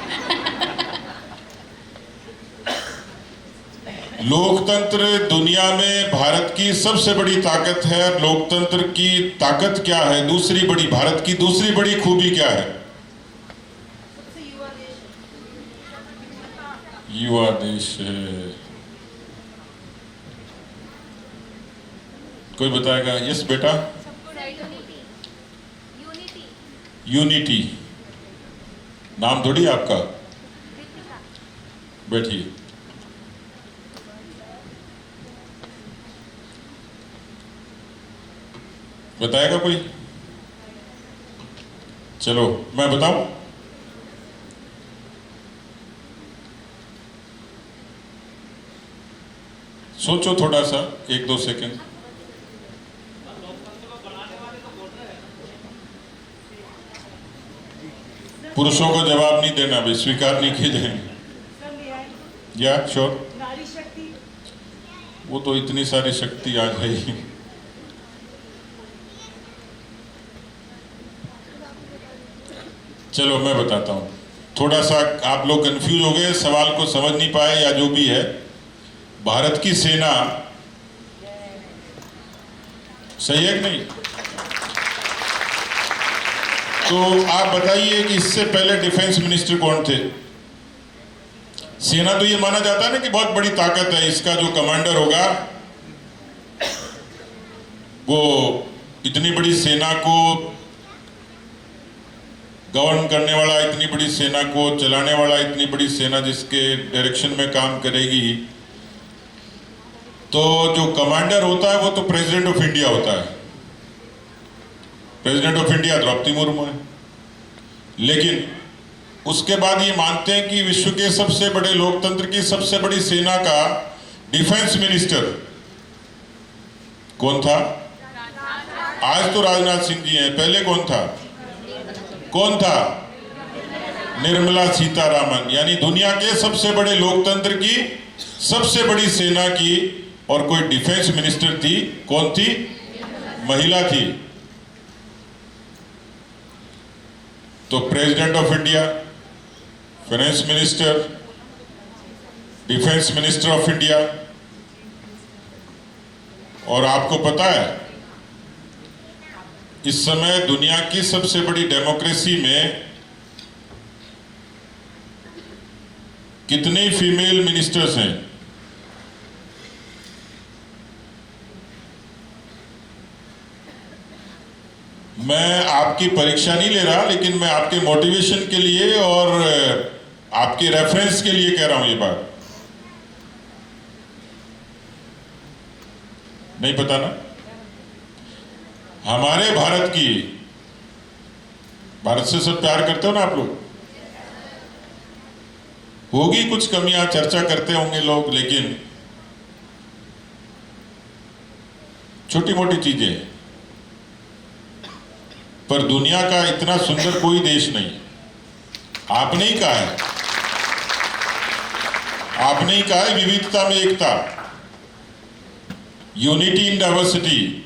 लोकतंत्र दुनिया में भारत की सबसे बड़ी ताकत है। लोकतंत्र की ताकत क्या है? दूसरी बड़ी, भारत की दूसरी बड़ी खूबी क्या है? युवा देश है। कोई बताएगा? यस बेटा। यूनिटी। नाम थोड़ी आपका। बैठिए। बताएगा कोई? चलो मैं बताऊं। सोचो थोड़ा सा, 1-2 सेकंड। पुरुषों को जवाब नहीं देना भाई, स्वीकार नहीं किए जाएंगे। या श्योर। वो तो इतनी सारी शक्ति आ जाएगी। चलो मैं बताता हूं। थोड़ा सा आप लोग कंफ्यूज हो गए, सवाल को समझ नहीं पाए या जो भी है। भारत की सेना सही है कि नहीं? तो आप बताइए कि इससे पहले डिफेंस मिनिस्टर कौन थे? सेना तो ये माना जाता है ना कि बहुत बड़ी ताकत है, इसका जो कमांडर होगा वो इतनी बड़ी सेना को गवर्न करने वाला, इतनी बड़ी सेना को चलाने वाला, इतनी बड़ी सेना जिसके डायरेक्शन में काम करेगी, तो जो कमांडर होता है वो तो प्रेसिडेंट ऑफ इंडिया होता है। President of India Droupadi Murmu है। लेकिन उसके बाद ये मानते हैं कि विश्व के सबसे बड़े लोकतंत्र की सबसे बड़ी सेना का डिफेंस मिनिस्टर कौन था? आज तो राजनाथ सिंह जी हैं, पहले कौन था? कौन था? निर्मला सीतारामन। यानी दुनिया के सबसे बड़े लोकतंत्र की सबसे बड़ी सेना की और कोई डिफेंस मिनिस्टर थी, कौन थी? महिला थी। तो president of India, finance minister, defence minister of India. और आपको पता है इस समय दुनिया की सबसे बड़ी डेमोक्रेसी में कितने फीमेल मिनिस्टर्स हैं? मैं आपकी परीक्षा नहीं ले रहा, लेकिन मैं आपके मोटिवेशन के लिए और आपके रेफरेंस के लिए कह रहा हूं ये बात। नहीं पता ना? हमारे भारत की, भारत से सब प्यार करते हो ना आप लोग? होगी कुछ कमियां, चर्चा करते होंगे लोग, लेकिन छोटी मोटी चीजें। पर दुनिया का इतना सुंदर कोई देश नहीं। आपने ही कहा है, आपने ही कहा है विविधता में एकता, यूनिटी इन डाइवर्सिटी।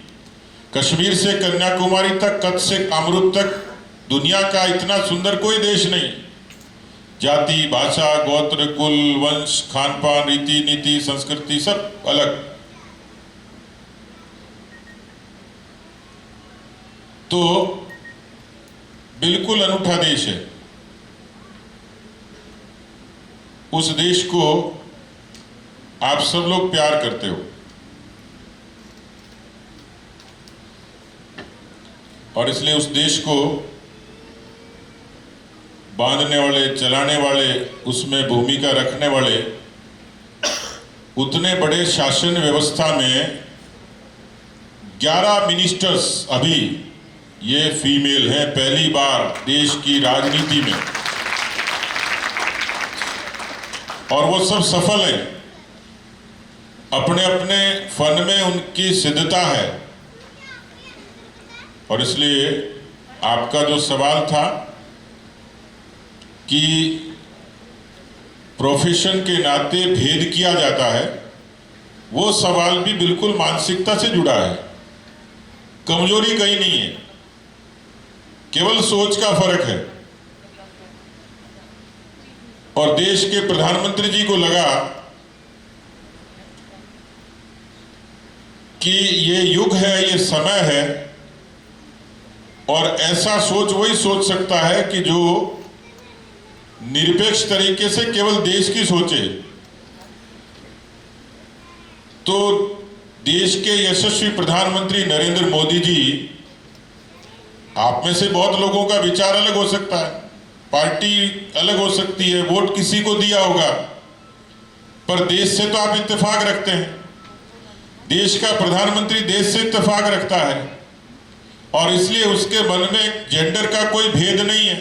कश्मीर से कन्याकुमारी तक, कच्छ से कामरूप तक दुनिया का इतना सुंदर कोई देश नहीं। जाति, भाषा, गोत्र, कुल, वंश, खान पान, रीति नीति, संस्कृति सब अलग। तो बिल्कुल अनूठा देश है। उस देश को आप सब लोग प्यार करते हो, और इसलिए उस देश को बांधने वाले, चलाने वाले, उसमें भूमिका रखने वाले, उतने बड़े शासन व्यवस्था में 11 मिनिस्टर्स अभी ये फीमेल हैं, पहली बार देश की राजनीति में। और वो सब सफल हैं, अपने अपने फन में उनकी सिद्धता है। और इसलिए आपका जो सवाल था कि प्रोफेशन के नाते भेद किया जाता है, वो सवाल भी बिल्कुल मानसिकता से जुड़ा है। कमजोरी कहीं नहीं है, केवल सोच का फर्क है। और देश के प्रधानमंत्री जी को लगा कि ये युग है, ये समय है, और ऐसा सोच वही सोच सकता है कि जो निरपेक्ष तरीके से केवल देश की सोचे। तो देश के यशस्वी प्रधानमंत्री नरेंद्र मोदी जी, आप में से बहुत लोगों का विचार अलग हो सकता है, पार्टी अलग हो सकती है, वोट किसी को दिया होगा, पर देश से तो आप इत्तेफाक रखते हैं। देश का प्रधानमंत्री देश से इत्तेफाक रखता है, और इसलिए उसके मन में जेंडर का कोई भेद नहीं है।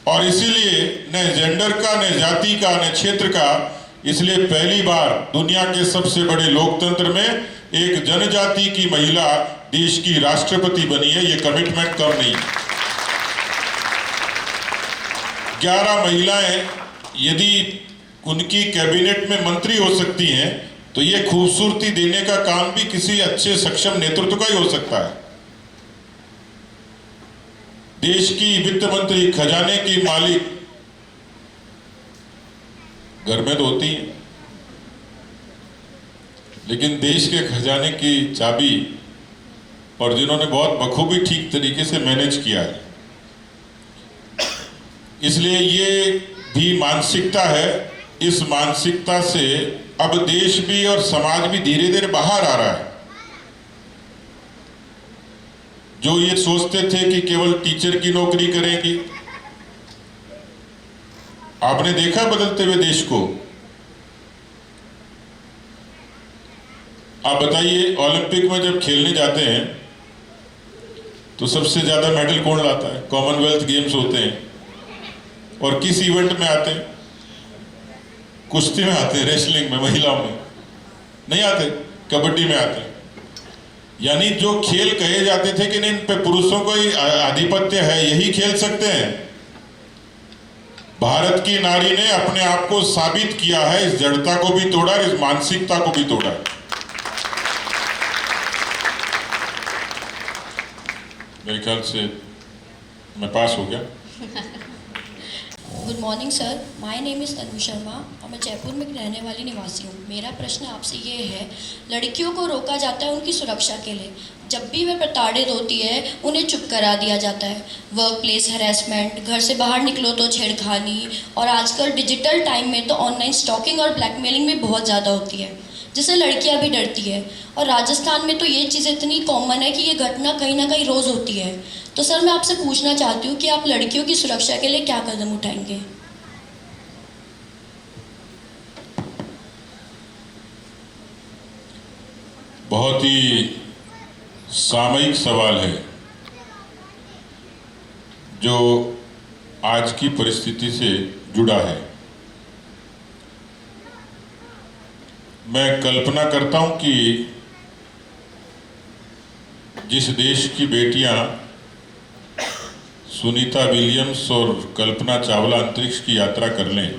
और इसीलिए न जेंडर का, न जाति का, न क्षेत्र का, इसलिए पहली बार दुनिया के सबसे बड़े लोकतंत्र में एक जनजाति की महिला देश की राष्ट्रपति बनी है। ये कमिटमेंट कम नहीं। 11 महिलाएं यदि उनकी कैबिनेट में मंत्री हो सकती हैं, तो ये खूबसूरती देने का काम भी किसी अच्छे सक्षम नेतृत्व का ही हो सकता है। देश की वित्त मंत्री, खजाने की मालिक घर में तो होती है, लेकिन देश के खजाने की चाबी, और जिन्होंने बहुत बखूबी ठीक तरीके से मैनेज किया है। इसलिए ये भी मानसिकता है। इस मानसिकता से अब देश भी और समाज भी धीरे धीरे बाहर आ रहा है। जो ये सोचते थे कि केवल टीचर की नौकरी करेंगी। आपने देखा बदलते हुए देश को। आप बताइए, ओलंपिक में जब खेलने जाते हैं तो सबसे ज्यादा मेडल कौन लाता है? कॉमनवेल्थ गेम्स होते हैं। और किस इवेंट में आते हैं? कुश्ती में आते हैं, रेसलिंग में, महिलाओं में नहीं आते, कबड्डी में आते हैं। यानी जो खेल कहे जाते थे कि नहीं, इन पे पुरुषों का ही आधिपत्य है, यही खेल सकते हैं। भारत की नारी ने अपने आप को साबित किया है, इस जड़ता को भी तोड़ा, इस मानसिकता को भी तोड़ा। मेरे ख्याल से मैं पास हो गया। Good morning sir, my name is Tanu Sharma और मैं जयपुर में रहने वाली निवासी हूँ। मेरा प्रश्न आपसे ये है, लड़कियों को रोका जाता है उनकी सुरक्षा के लिए। जब भी वे प्रताड़ित होती है उन्हें चुप करा दिया जाता है। वर्क प्लेस हैरेसमेंट, घर से बाहर निकलो तो छेड़खानी, और आजकल डिजिटल टाइम में तो ऑनलाइन स्टॉकिंग और ब्लैकमेलिंग भी बहुत ज़्यादा होती है, जिससे लड़कियां भी डरती है। और राजस्थान में तो ये चीज़ इतनी कॉमन है कि ये घटना कहीं ना कहीं रोज़ होती है। तो सर मैं आपसे पूछना चाहती हूँ कि आप लड़कियों की सुरक्षा के लिए क्या कदम उठाएंगे? बहुत ही सामयिक सवाल है जो आज की परिस्थिति से जुड़ा है। मैं कल्पना करता हूं कि जिस देश की बेटियां सुनीता विलियम्स और कल्पना चावला अंतरिक्ष की यात्रा कर लें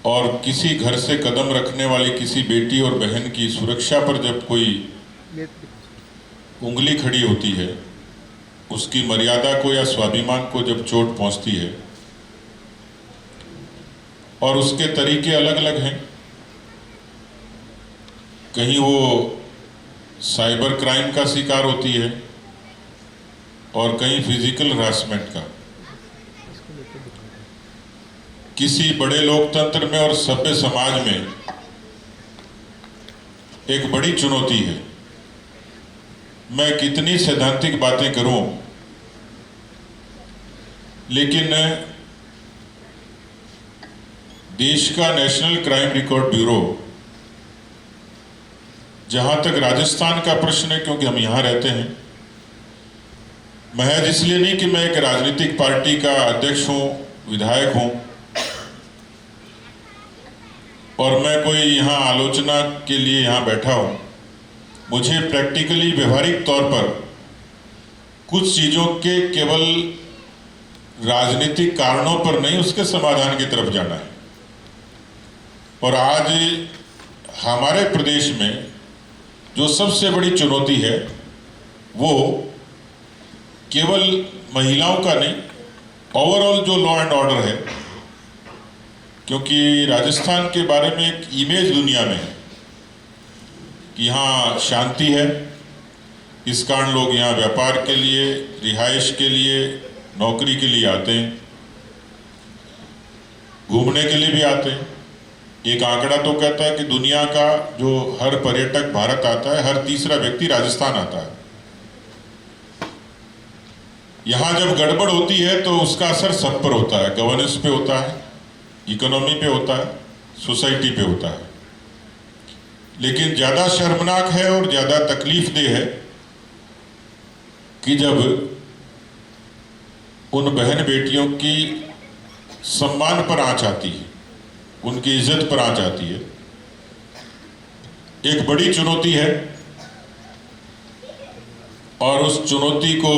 और किसी घर से कदम रखने वाली किसी बेटी और बहन की सुरक्षा पर जब कोई उंगली खड़ी होती है, उसकी मर्यादा को या स्वाभिमान को जब चोट पहुंचती है, और उसके तरीके अलग अलग हैं। कहीं वो साइबर क्राइम का शिकार होती है और कहीं फिजिकल हरासमेंट का। किसी बड़े लोकतंत्र में और सभ्य समाज में एक बड़ी चुनौती है। मैं कितनी सैद्धांतिक बातें करूं, लेकिन देश का नेशनल क्राइम रिकॉर्ड ब्यूरो, जहां तक राजस्थान का प्रश्न है, क्योंकि हम यहां रहते हैं, महज इसलिए नहीं कि मैं एक राजनीतिक पार्टी का अध्यक्ष हूं, विधायक हूं और मैं कोई यहाँ आलोचना के लिए यहाँ बैठा हूँ। मुझे प्रैक्टिकली व्यवहारिक तौर पर कुछ चीज़ों के केवल राजनीतिक कारणों पर नहीं, उसके समाधान की तरफ जाना है। और आज हमारे प्रदेश में जो सबसे बड़ी चुनौती है वो केवल महिलाओं का नहीं, ओवरऑल जो लॉ एंड ऑर्डर है। क्योंकि राजस्थान के बारे में एक इमेज दुनिया में है कि यहाँ शांति है, इस कारण लोग यहाँ व्यापार के लिए, रिहाइश के लिए, नौकरी के लिए आते हैं, घूमने के लिए भी आते हैं। एक आंकड़ा तो कहता है कि दुनिया का जो हर पर्यटक भारत आता है, हर तीसरा व्यक्ति राजस्थान आता है। यहाँ जब गड़बड़ होती है तो उसका असर सब पर होता है, गवर्नेंस पे होता है, इकोनॉमी पे होता है, सोसाइटी पे होता है। लेकिन ज्यादा शर्मनाक है और ज्यादा तकलीफदेह है कि जब उन बहन बेटियों की सम्मान पर आंच आती है, उनकी इज्जत पर आंच आती है। एक बड़ी चुनौती है और उस चुनौती को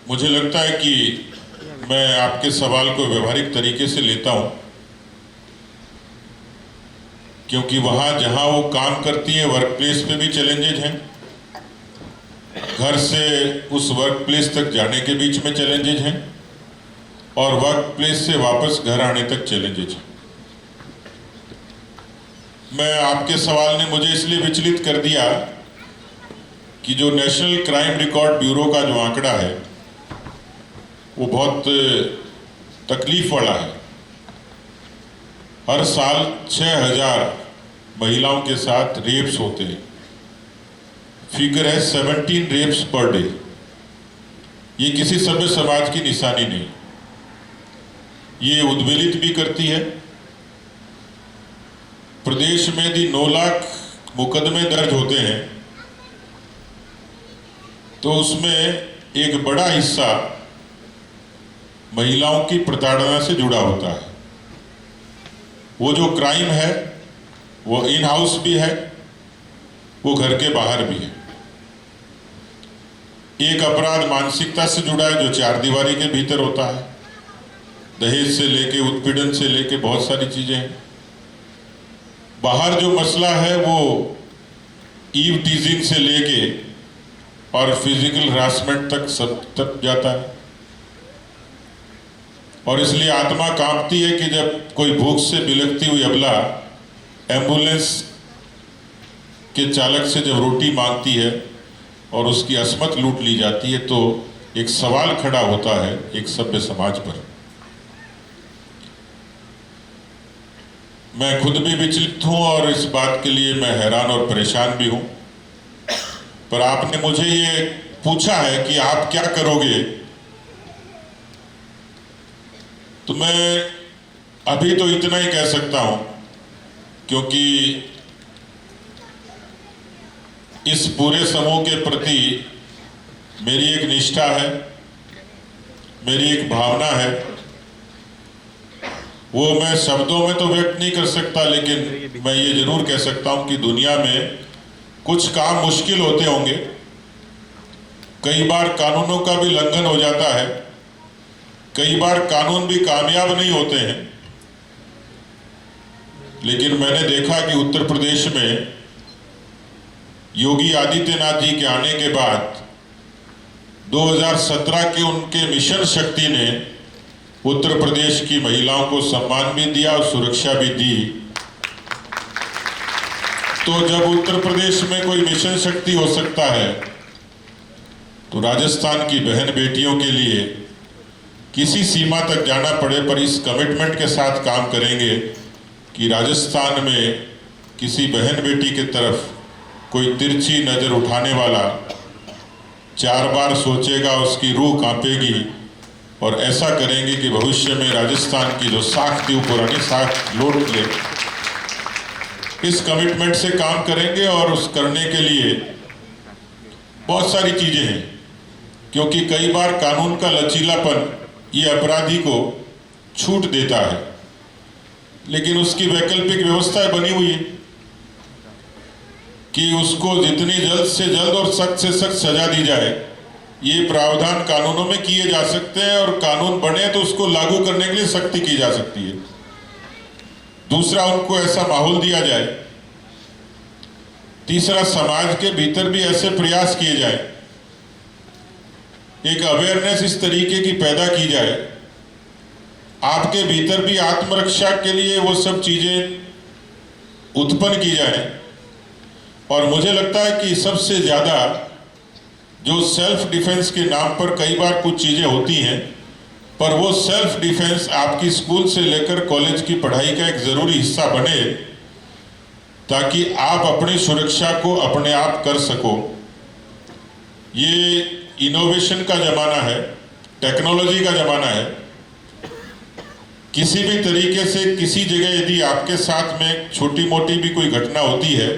मुझे लगता है कि मैं आपके सवाल को व्यवहारिक तरीके से लेता हूं, क्योंकि वहां जहां वो काम करती है वर्क प्लेस पे भी चैलेंजेज हैं, घर से उस वर्क प्लेस तक जाने के बीच में चैलेंजेज हैं और वर्क प्लेस से वापस घर आने तक चैलेंजेज हैं। मैं आपके सवाल ने मुझे इसलिए विचलित कर दिया कि जो नेशनल क्राइम रिकॉर्ड ब्यूरो का जो आंकड़ा है वो बहुत तकलीफ वाला है। हर साल 6000 महिलाओं के साथ रेप्स होते हैं, फिगर है 17 रेप्स पर डे। ये किसी सभ्य समाज की निशानी नहीं, ये उद्वेलित भी करती है। प्रदेश में यदि 9 लाख मुकदमे दर्ज होते हैं तो उसमें एक बड़ा हिस्सा महिलाओं की प्रताड़ना से जुड़ा होता है। वो जो क्राइम है वो इन हाउस भी है, वो घर के बाहर भी है। एक अपराध मानसिकता से जुड़ा है जो 4 दीवारी के भीतर होता है, दहेज से लेके उत्पीड़न से लेके बहुत सारी चीजें हैं। बाहर जो मसला है वो ईव टीजिंग से लेके और फिजिकल हरासमेंट तक सब तक जाता है। और इसलिए आत्मा कांपती है कि जब कोई भूख से बिलखती हुई अबला एम्बुलेंस के चालक से जब रोटी मांगती है और उसकी अस्मत लूट ली जाती है, तो एक सवाल खड़ा होता है एक सभ्य समाज पर। मैं खुद भी विचलित हूं और इस बात के लिए मैं हैरान और परेशान भी हूं। पर आपने मुझे ये पूछा है कि आप क्या करोगे, तो मैं अभी तो इतना ही कह सकता हूं, क्योंकि इस पूरे समूह के प्रति मेरी एक निष्ठा है, मेरी एक भावना है। वो मैं शब्दों में तो व्यक्त नहीं कर सकता, लेकिन मैं ये जरूर कह सकता हूं कि दुनिया में कुछ काम मुश्किल होते होंगे, कई बार कानूनों का भी उल्लंघन हो जाता है, कई बार कानून भी कामयाब नहीं होते हैं। लेकिन मैंने देखा कि उत्तर प्रदेश में योगी आदित्यनाथ जी के आने के बाद 2017 के उनके मिशन शक्ति ने उत्तर प्रदेश की महिलाओं को सम्मान भी दिया और सुरक्षा भी दी। तो जब उत्तर प्रदेश में कोई मिशन शक्ति हो सकता है, तो राजस्थान की बहन बेटियों के लिए किसी सीमा तक जाना पड़े पर इस कमिटमेंट के साथ काम करेंगे कि राजस्थान में किसी बहन बेटी की तरफ कोई तिरछी नजर उठाने वाला 4 बार सोचेगा, उसकी रूह कांपेगी। और ऐसा करेंगे कि भविष्य में राजस्थान की जो साख थी वो पुरानी साख लौट ले। इस कमिटमेंट से काम करेंगे और उस करने के लिए बहुत सारी चीजें हैं, क्योंकि कई बार कानून का लचीलापन ये अपराधी को छूट देता है, लेकिन उसकी वैकल्पिक व्यवस्था बनी हुई है कि उसको जितनी जल्द से जल्द और सख्त से सख्त सजा दी जाए। ये प्रावधान कानूनों में किए जा सकते हैं और कानून बने तो उसको लागू करने के लिए सख्ती की जा सकती है। दूसरा, उनको ऐसा माहौल दिया जाए। तीसरा, समाज के भीतर भी ऐसे प्रयास किए जाए, एक अवेयरनेस इस तरीके की पैदा की जाए, आपके भीतर भी आत्मरक्षा के लिए वो सब चीजें उत्पन्न की जाए। और मुझे लगता है कि सबसे ज्यादा जो सेल्फ डिफेंस के नाम पर कई बार कुछ चीजें होती हैं, पर वो सेल्फ डिफेंस आपकी स्कूल से लेकर कॉलेज की पढ़ाई का एक जरूरी हिस्सा बने, ताकि आप अपनी सुरक्षा को अपने आप कर सको। ये इनोवेशन का जमाना है, टेक्नोलॉजी का जमाना है। किसी भी तरीके से किसी जगह यदि आपके साथ में छोटी मोटी भी कोई घटना होती है,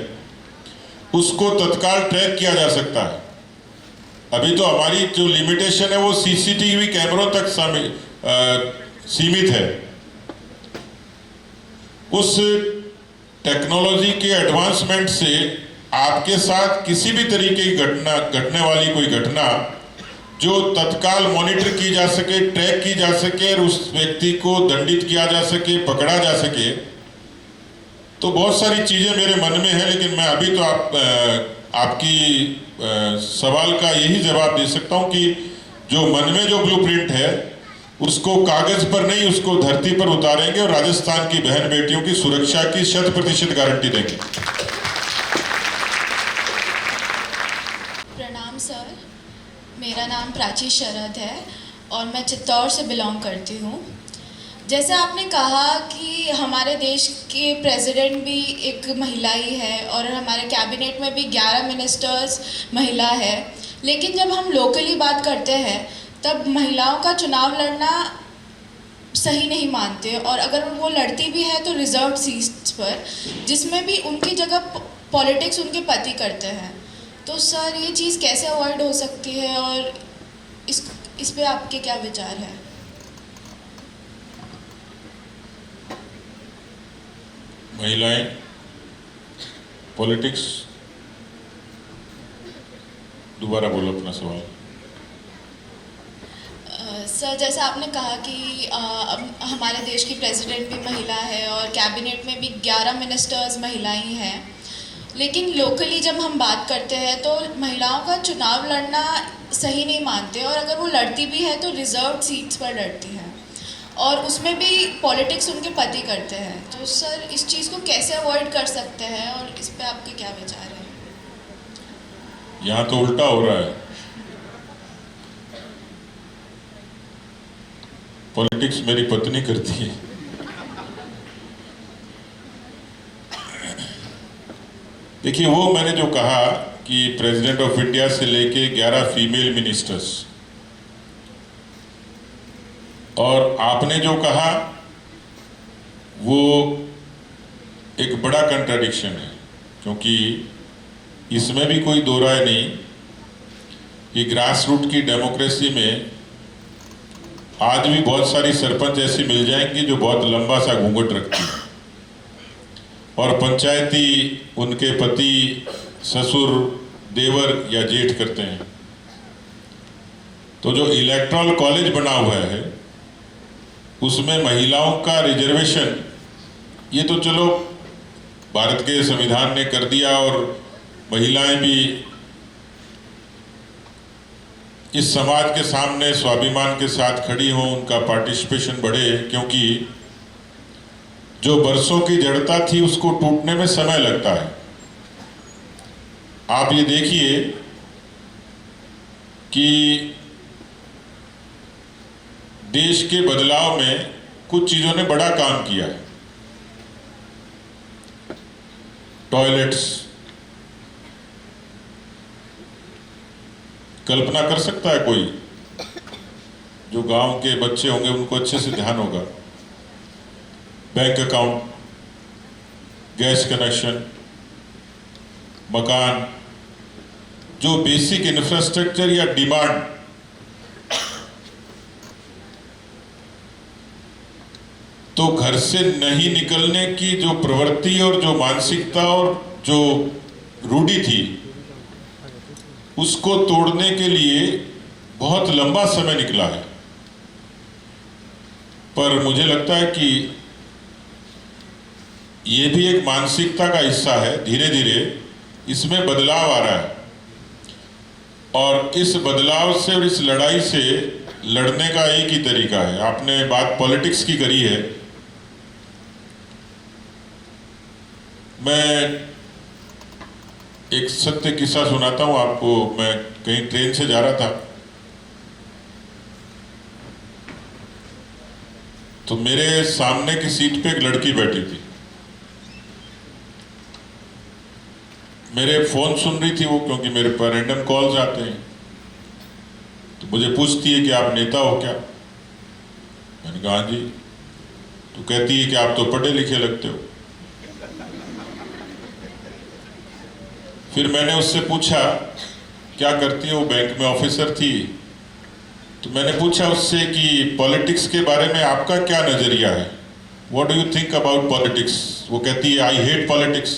उसको तत्काल ट्रैक किया जा सकता है। अभी तो हमारी जो लिमिटेशन है वो सीसीटीवी कैमरों तक सीमित है। उस टेक्नोलॉजी के एडवांसमेंट से आपके साथ किसी भी तरीके की घटने वाली कोई घटना जो तत्काल मॉनिटर की जा सके, ट्रैक की जा सके और उस व्यक्ति को दंडित किया जा सके, पकड़ा जा सके, तो बहुत सारी चीजें मेरे मन में है। लेकिन मैं अभी तो आपकी सवाल का यही जवाब दे सकता हूं कि जो मन में जो ब्लूप्रिंट है उसको कागज पर नहीं, उसको धरती पर उतारेंगे और राजस्थान की बहन बेटियों की सुरक्षा की 100% गारंटी देंगे। प्रणाम सर, मेरा नाम प्राची शरद है और मैं चित्तौड़ से बिलोंग करती हूँ। जैसे आपने कहा कि हमारे देश के प्रेसिडेंट भी एक महिला ही है और हमारे कैबिनेट में भी 11 मिनिस्टर्स महिला है, लेकिन जब हम लोकली बात करते हैं तब महिलाओं का चुनाव लड़ना सही नहीं मानते, और अगर वो लड़ती भी है तो रिजर्व सीट्स पर, जिसमें भी उनकी जगह पॉलिटिक्स उनके पति करते हैं। तो सर ये चीज़ कैसे अवॉइड हो सकती है और इस पे आपके क्या विचार हैं? महिलाएं पॉलिटिक्स, दोबारा बोलो अपना सवाल। सर जैसा आपने कहा कि हमारे देश की प्रेसिडेंट भी महिला है और कैबिनेट में भी 11 मिनिस्टर्स महिलाएं ही हैं, लेकिन लोकली जब हम बात करते हैं तो महिलाओं का चुनाव लड़ना सही नहीं मानते, और अगर वो लड़ती भी है तो रिजर्व सीट्स पर लड़ती हैं और उसमें भी पॉलिटिक्स उनके पति करते हैं। तो सर इस चीज़ को कैसे अवॉइड कर सकते हैं और इस पे आपके क्या विचार हैं? यहाँ तो उल्टा हो रहा है। पॉलिटिक्स मेरी पत्नी करती है। देखिए, वो मैंने जो कहा कि प्रेसिडेंट ऑफ इंडिया से लेके 11 फीमेल मिनिस्टर्स, और आपने जो कहा वो एक बड़ा कंट्राडिक्शन है, क्योंकि इसमें भी कोई दो राय नहीं कि ग्रास रूट की डेमोक्रेसी में आज भी बहुत सारी सरपंच ऐसी मिल जाएंगी जो बहुत लंबा सा घूंघट रखती है, और पंचायती उनके पति, ससुर, देवर या जेठ करते हैं। तो जो इलेक्टोरल कॉलेज बना हुआ है उसमें महिलाओं का रिजर्वेशन, ये तो चलो भारत के संविधान ने कर दिया और महिलाएं भी इस समाज के सामने स्वाभिमान के साथ खड़ी हों, उनका पार्टिसिपेशन बढ़े, क्योंकि जो बरसों की जड़ता थी उसको टूटने में समय लगता है। आप ये देखिए कि देश के बदलाव में कुछ चीजों ने बड़ा काम किया है। टॉयलेट्स, कल्पना कर सकता है कोई? जो गांव के बच्चे होंगे उनको अच्छे से ध्यान होगा। बैंक अकाउंट, गैस कनेक्शन, मकान, जो बेसिक इंफ्रास्ट्रक्चर या डिमांड, तो घर से नहीं निकलने की जो प्रवृत्ति और जो मानसिकता और जो रूढ़ी थी, उसको तोड़ने के लिए बहुत लंबा समय निकला है। पर मुझे लगता है कि ये भी एक मानसिकता का हिस्सा है। धीरे धीरे इसमें बदलाव आ रहा है, और इस बदलाव से और इस लड़ाई से लड़ने का एक ही तरीका है। आपने बात पॉलिटिक्स की करी है। मैं एक सत्य किस्सा सुनाता हूं आपको। मैं कहीं ट्रेन से जा रहा था, तो मेरे सामने की सीट पे एक लड़की बैठी थी। मेरे फोन सुन रही थी वो, क्योंकि मेरे पर रैंडम कॉल्स आते हैं। तो मुझे पूछती है कि आप नेता हो क्या? मैंने कहा हाँ जी। तो कहती है कि आप तो पढ़े लिखे लगते हो। फिर मैंने उससे पूछा क्या करती है? वो बैंक में ऑफिसर थी। तो मैंने पूछा उससे कि पॉलिटिक्स के बारे में आपका क्या नजरिया है? What do you think about politics? वो कहती है आई हेट पॉलिटिक्स।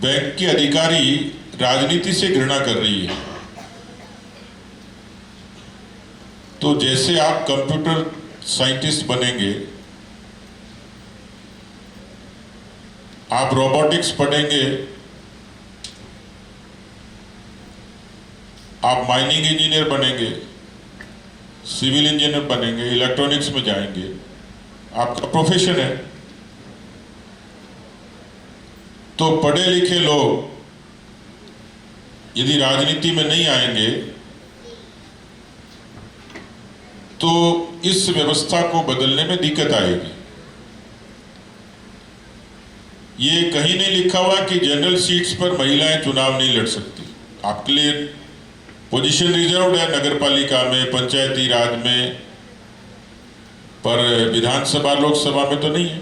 बैंक की अधिकारी राजनीति से घृणा कर रही है। तो जैसे आप कंप्यूटर साइंटिस्ट बनेंगे, आप रोबोटिक्स पढ़ेंगे, आप माइनिंग इंजीनियर बनेंगे, सिविल इंजीनियर बनेंगे, इलेक्ट्रॉनिक्स में जाएंगे, आपका प्रोफेशन है। तो पढ़े लिखे लोग यदि राजनीति में नहीं आएंगे तो इस व्यवस्था को बदलने में दिक्कत आएगी। ये कहीं नहीं लिखा हुआ कि जनरल सीट्स पर महिलाएं चुनाव नहीं लड़ सकती। आपके लिए पोजीशन रिजर्व्ड है नगर पालिका में, पंचायती राज में, पर विधानसभा लोकसभा में तो नहीं है।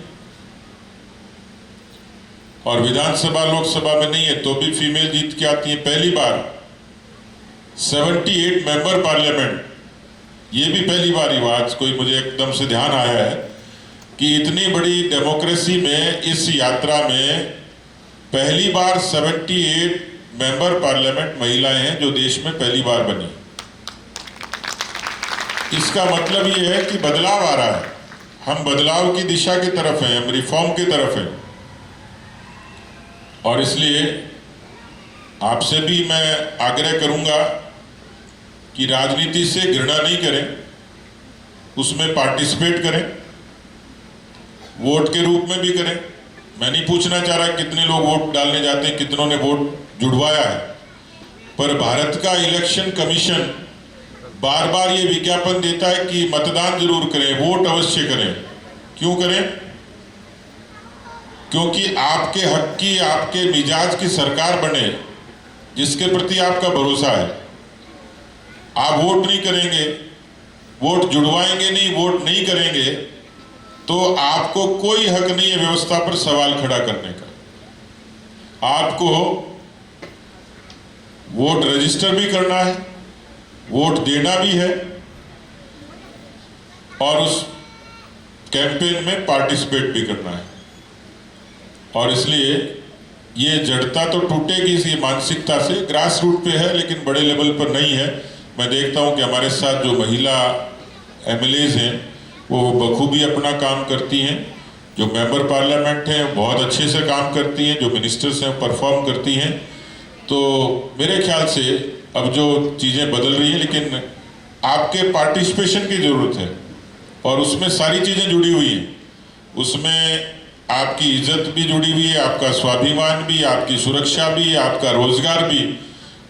और विधानसभा लोकसभा में नहीं है तो भी फीमेल जीत के आती है। पहली बार 78 मेंबर पार्लियामेंट, ये भी पहली बार ही हुआ। आज कोई मुझे एकदम से ध्यान आया है कि इतनी बड़ी डेमोक्रेसी में इस यात्रा में पहली बार 78 मेंबर पार्लियामेंट महिलाएं हैं जो देश में पहली बार बनी। इसका मतलब ये है कि बदलाव आ रहा है। हम बदलाव की दिशा की तरफ हैं, हम रिफॉर्म की तरफ हैं। और इसलिए आपसे भी मैं आग्रह करूंगा कि राजनीति से घृणा नहीं करें, उसमें पार्टिसिपेट करें, वोट के रूप में भी करें। मैं नहीं पूछना चाह रहा कितने लोग वोट डालने जाते हैं, कितनों ने वोट जुड़वाया है, पर भारत का इलेक्शन कमीशन बार बार ये विज्ञापन देता है कि मतदान जरूर करें, वोट अवश्य करें। क्यों करें? क्योंकि आपके हक की, आपके मिजाज की सरकार बने जिसके प्रति आपका भरोसा है। आप वोट नहीं करेंगे, वोट जुड़वाएंगे नहीं, वोट नहीं करेंगे, तो आपको कोई हक नहीं है व्यवस्था पर सवाल खड़ा करने का। आपको वोट रजिस्टर भी करना है, वोट देना भी है, और उस कैंपेन में पार्टिसिपेट भी करना है। और इसलिए ये जड़ता तो टूटेगी इसी मानसिकता से, ग्रास रूट पे है लेकिन बड़े लेवल पर नहीं है। मैं देखता हूं कि हमारे साथ जो महिला एमएलएज हैं वो बखूबी अपना काम करती हैं, जो मेंबर पार्लियामेंट हैं बहुत अच्छे से काम करती हैं, जो मिनिस्टर्स हैं परफॉर्म करती हैं। तो मेरे ख्याल से अब जो चीज़ें बदल रही हैं, लेकिन आपके पार्टिसिपेशन की ज़रूरत है और उसमें सारी चीज़ें जुड़ी हुई हैं। उसमें आपकी इज्जत भी जुड़ी हुई है, आपका स्वाभिमान भी, आपकी सुरक्षा भी, आपका रोजगार भी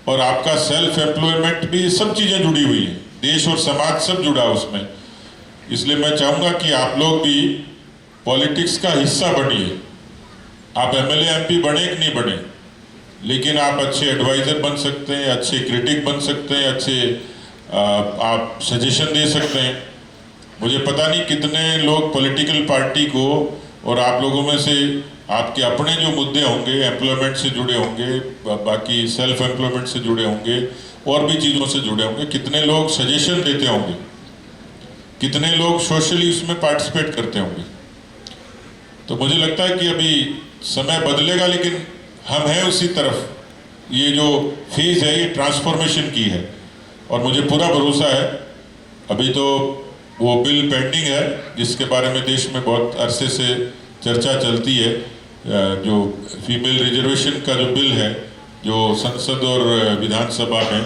और आपका सेल्फ एम्प्लॉयमेंट भी, सब चीज़ें जुड़ी हुई हैं। देश और समाज सब जुड़ा उसमें। इसलिए मैं चाहूँगा कि आप लोग भी पॉलिटिक्स का हिस्सा बनिए। आप एमएलए एमपी बने कि नहीं बने, लेकिन आप अच्छे एडवाइज़र बन सकते हैं, अच्छे क्रिटिक बन सकते हैं, अच्छे आप सजेशन दे सकते हैं। मुझे पता नहीं कितने लोग पॉलिटिकल पार्टी को, और आप लोगों में से आपके अपने जो मुद्दे होंगे, एम्प्लॉयमेंट से जुड़े होंगे, बाकी सेल्फ एम्प्लॉयमेंट से जुड़े होंगे और भी चीज़ों से जुड़े होंगे, कितने लोग सजेशन देते होंगे, कितने लोग सोशली उसमें पार्टिसिपेट करते होंगे। तो मुझे लगता है कि अभी समय बदलेगा, लेकिन हम हैं उसी तरफ। ये जो फेज है ये ट्रांसफॉर्मेशन की है और मुझे पूरा भरोसा है। अभी तो वो बिल पेंडिंग है जिसके बारे में देश में बहुत अरसे से चर्चा चलती है, जो फीमेल रिजर्वेशन का जो बिल है, जो संसद और विधानसभा में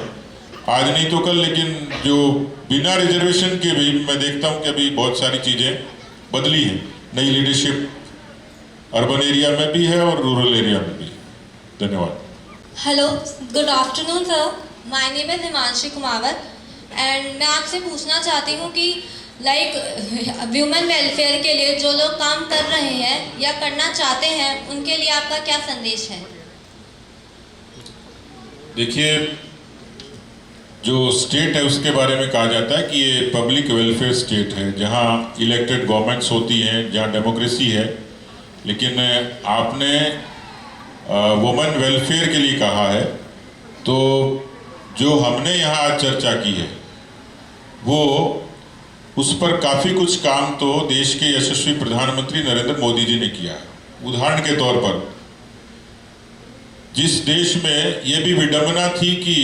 आज नहीं तो कल, लेकिन जो बिना रिजर्वेशन के भी मैं देखता हूं कि अभी बहुत सारी चीज़ें बदली हैं। नई लीडरशिप अर्बन एरिया में भी है और रूरल एरिया में भी। धन्यवाद। Hello, good afternoon sir, my name is Himanshi Kumawat and मैं आपसे पूछना चाहती हूँ कि व्यूमेन वेलफेयर के लिए जो लोग काम कर रहे हैं या करना चाहते हैं उनके लिए आपका क्या संदेश है? देखिए, जो स्टेट है उसके बारे में कहा जाता है कि ये पब्लिक वेलफेयर स्टेट है, जहाँ इलेक्टेड गवर्नमेंट्स होती हैं, जहाँ डेमोक्रेसी है। लेकिन आपने वुमेन वेलफेयर के लिए कहा है, तो जो हमने यहाँ आज चर्चा की है वो उस पर काफ़ी कुछ काम तो देश के यशस्वी प्रधानमंत्री नरेंद्र मोदी जी ने किया है। उदाहरण के तौर पर, जिस देश में ये भी विडंबना थी कि